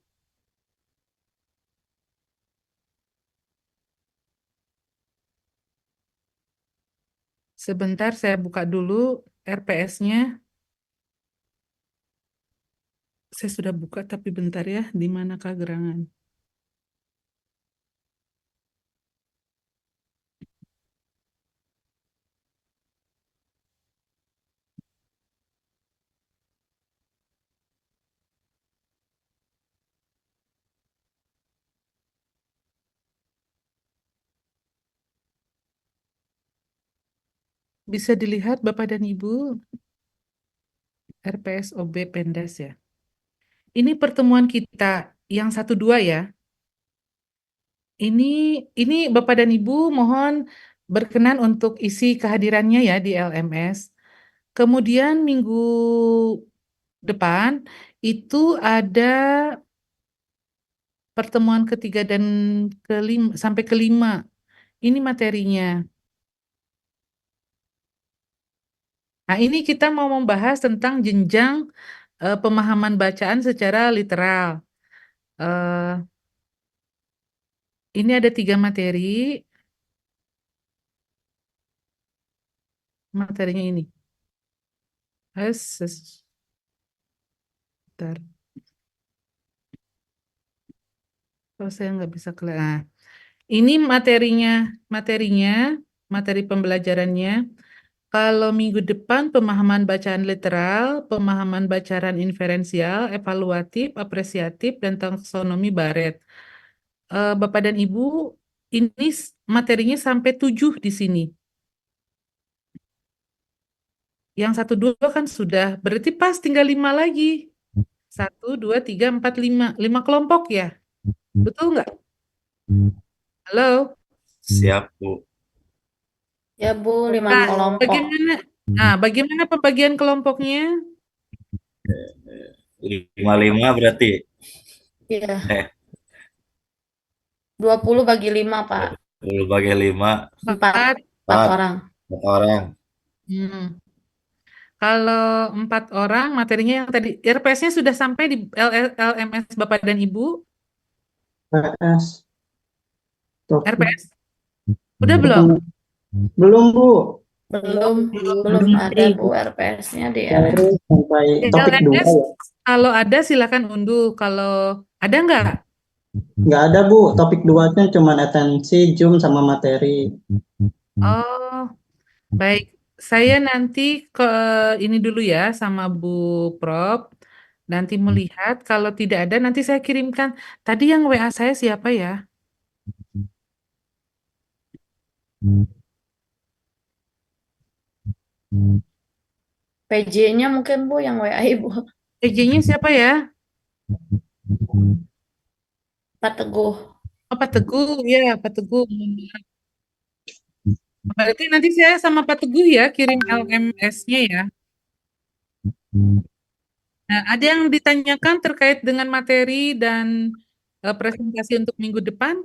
Sebentar saya buka dulu RPS-nya. Saya sudah buka tapi bentar ya, di manakah gerangan? Bisa dilihat Bapak dan Ibu, RPS OB Pendas ya. Ini pertemuan kita yang 1-2 ya. Ini Bapak dan Ibu mohon berkenan untuk isi kehadirannya ya di LMS. Kemudian minggu depan itu ada pertemuan ketiga dan kelima sampai kelima. Ini materinya. Nah, ini kita mau membahas tentang jenjang pemahaman bacaan secara literal. Eh, ini ada 3 materi. Materinya ini. Bentar. Kalau saya nggak bisa kelihatan. Nah, ini materi pembelajarannya. Kalau minggu depan pemahaman bacaan literal, pemahaman bacaan inferensial, evaluatif, apresiatif, dan taksonomi Baret. Bapak dan Ibu, ini materinya sampai 7 di sini. Yang 1, 2 kan sudah. Berarti pas tinggal 5 lagi. 1, 2, 3, 4, 5. 5 kelompok ya? Betul nggak? Halo? Siap, Bu. Ya Bu, 5 Nah, kelompok. bagaimana pembagian kelompoknya? 5-5 berarti. Iya, Eh, 20 bagi 5 Pak. 10 bagi 5, 4 4 orang. 4 orang. Hmm. Kalau 4 orang, materinya yang tadi, RPS-nya sudah sampai di LMS Bapak dan Ibu? PS. Topik. RPS? Udah belum? Belum, Bu. Belum ada Bu RPS-nya di LM. Baru sampai topik 2 LMS, ya. kalau ada silakan unduh. Kalau ada nggak? Nggak ada, Bu. Topik 2-nya cuma atensi, Zoom, sama materi. Oh, baik. Saya nanti ke ini dulu ya sama Bu Prop. Nanti melihat kalau tidak ada nanti saya kirimkan. Tadi yang WA saya siapa ya? PJ-nya mungkin Bu yang WA Ibu. PJ-nya siapa ya? Pak Teguh. Oh, Pak Teguh, ya Pak Teguh. Berarti nanti saya sama Pak Teguh ya kirim LMS-nya ya. Nah, ada yang ditanyakan terkait dengan materi dan presentasi untuk minggu depan?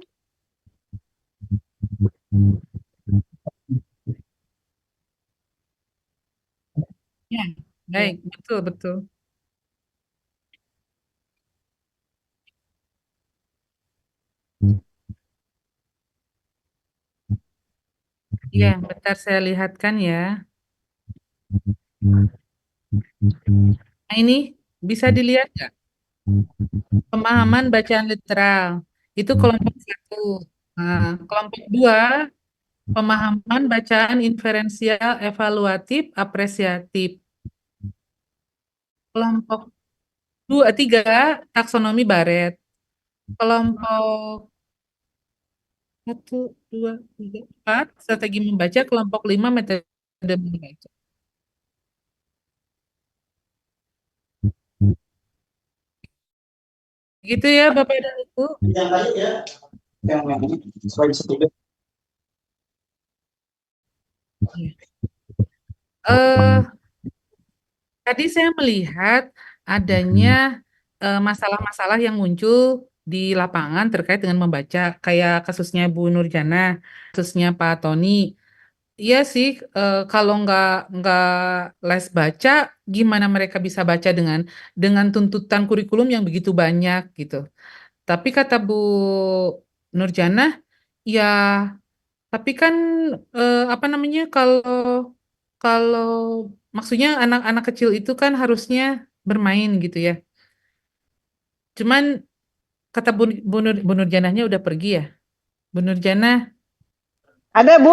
Ya, baik, betul, betul. Iya, bentar saya lihatkan ya. Nah, ini bisa dilihat nggak? Pemahaman bacaan literal. Itu kelompok 1. Nah, kelompok 2, pemahaman bacaan inferensial, evaluatif, apresiatif. Kelompok 2, 3, taksonomi Baret. Kelompok 1, 2, 3, 4, strategi membaca. Kelompok 5, metode membaca. Gitu ya Bapak dan Ibu. Yang lain ya. Yang sebagai setiap. Tadi saya melihat adanya masalah-masalah yang muncul di lapangan terkait dengan membaca, kayak kasusnya Bu Nurjana, kasusnya Pak Tony. Iya sih, kalau nggak les baca, gimana mereka bisa baca dengan tuntutan kurikulum yang begitu banyak gitu. Tapi kata Bu Nurjana, ya, tapi kan apa namanya kalau kalau maksudnya anak-anak kecil itu kan harusnya bermain gitu ya. Cuman kata Bu Nurjanahnya udah pergi ya. Bu Nurjanah. Ada Bu,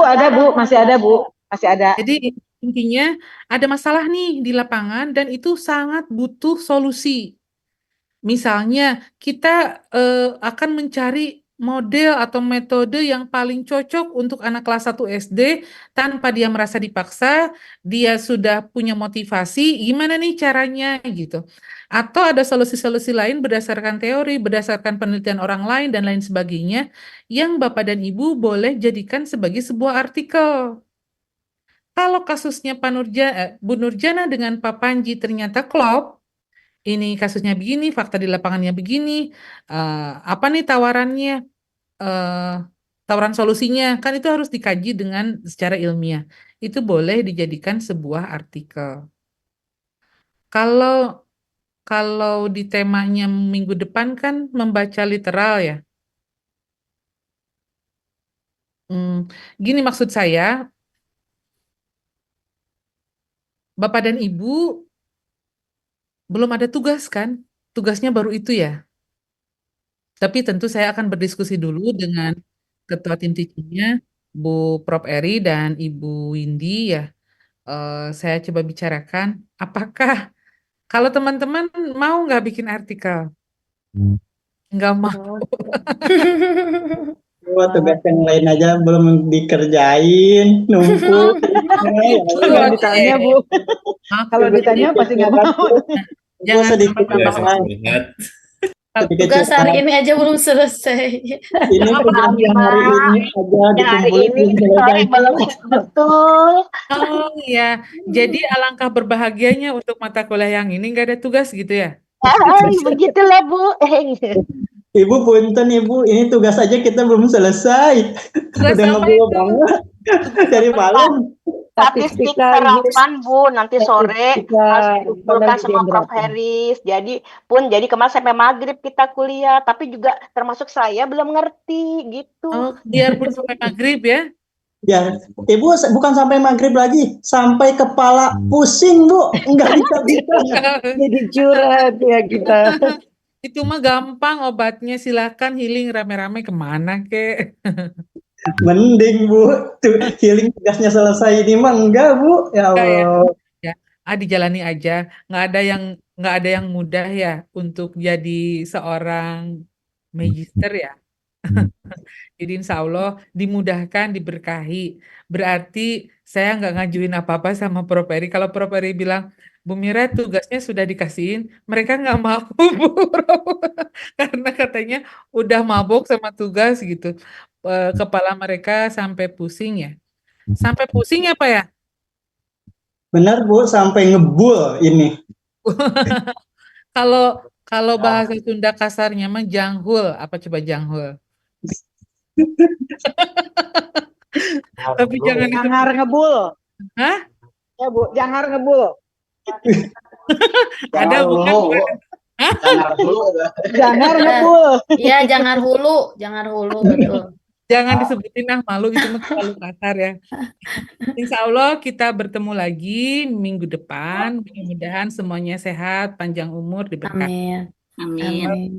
masih ada Bu, masih ada. Jadi intinya ada masalah nih di lapangan dan itu sangat butuh solusi. Misalnya, kita akan mencari model atau metode yang paling cocok untuk anak kelas 1 SD tanpa dia merasa dipaksa, dia sudah punya motivasi, gimana nih caranya gitu. Atau ada solusi-solusi lain berdasarkan teori, berdasarkan penelitian orang lain, dan lain sebagainya, yang Bapak dan Ibu boleh jadikan sebagai sebuah artikel. Kalau kasusnya Bu Nurjana dengan Pak Panji ternyata klop, ini kasusnya begini, fakta di lapangannya begini, apa nih tawarannya, eh, tawaran solusinya, kan itu harus dikaji dengan secara ilmiah. Itu boleh dijadikan sebuah artikel. Kalau kalau di temanya minggu depan kan membaca literal ya. Gini maksud saya, Bapak dan Ibu belum ada tugas kan? Tugasnya baru itu ya. Tapi tentu saya akan berdiskusi dulu dengan Ketua Tim Teachingnya, Bu Prof. Eri dan Ibu Windy ya. Saya coba bicarakan, apakah kalau teman-teman mau nggak bikin artikel? Nggak mau. Wah, tugas yang lain aja belum dikerjain, numpuk. Ya, Jangan ditanya Bu. Kalau ditanya pasti nggak mau. Bu, Jangan sedikit sampai Ya, tambah saya curhat, curhat. sedikit Tugas hari curhat. ini aja belum selesai. Ini tugas yang hari ini aja Yang hari dikumpulin ini, belum sorry, selesai. belum betul. Oh ya, jadi alangkah berbahagianya untuk mata kuliah yang ini nggak ada tugas gitu ya? Begitulah Bu. Ibu punten Ibu, ini tugas aja kita belum selesai. Tugas Udah apa ngebawa itu? banget dari malam. Statistik serapan Bu, nanti sore harus dikumpulkan sama Prof. Heris. Jadi kemarin sampai maghrib kita kuliah, tapi juga termasuk saya belum ngerti gitu. Oh, biarpun sampai maghrib ya. Ya, Ibu bukan sampai maghrib lagi, sampai kepala pusing Bu, nggak bisa-bisa. Jadi curhat ya kita. Itu mah gampang obatnya, silakan healing rame-rame kemana kek. Mending Bu, tuh healing tugasnya selesai ini mah enggak Bu, ya Enggak ya. Allah. Ya, dijalani aja. Nggak ada yang mudah ya untuk jadi seorang magister ya. Jadi insya Allah dimudahkan, diberkahi. Berarti saya nggak ngajuin apa-apa sama Prof. Eri. Kalau Prof. Eri bilang, Bu Mira tugasnya sudah dikasihin, mereka nggak mau, Bu. Karena katanya udah mabuk sama tugas gitu. Kepala mereka sampai pusing ya. Sampai pusing apa ya? Benar Bu, sampai ngebul ini. Kalau kalau bahasa Sunda kasarnya mah janghul. Apa coba janghul? Tapi jangan disebut. Jangan ngebul. Hah? Ya Bu, jangan ngebul. Ada bukan? Hah? Jangan ngebul. Iya, jangan hulu, betul. Jangan disebutin malu itu mah terlalu kasar ya. Insya Allah kita bertemu lagi minggu depan. Mudah-mudahan semuanya sehat, panjang umur, diberkati. Amin. Amin. Amin.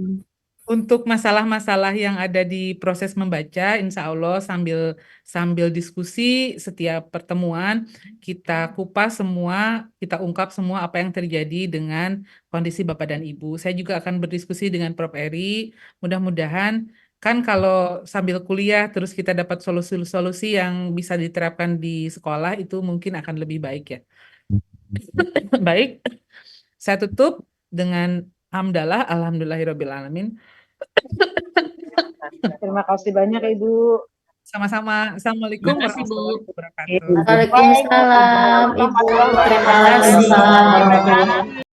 Untuk masalah-masalah yang ada di proses membaca, insya Allah sambil diskusi setiap pertemuan, kita kupas semua, kita ungkap semua apa yang terjadi dengan kondisi Bapak dan Ibu. Saya juga akan berdiskusi dengan Prof. Eri. Mudah-mudahan kan kalau sambil kuliah terus kita dapat solusi-solusi yang bisa diterapkan di sekolah, itu mungkin akan lebih baik ya. Baik, saya tutup dengan hamdalah, alhamdulillahirabbil alamin. Terima kasih banyak Ibu. Sama-sama. Assalamualaikum Terima kasih, Bu. warahmatullahi wabarakatuh. Waalaikumsalam, Ibu. Terima kasih.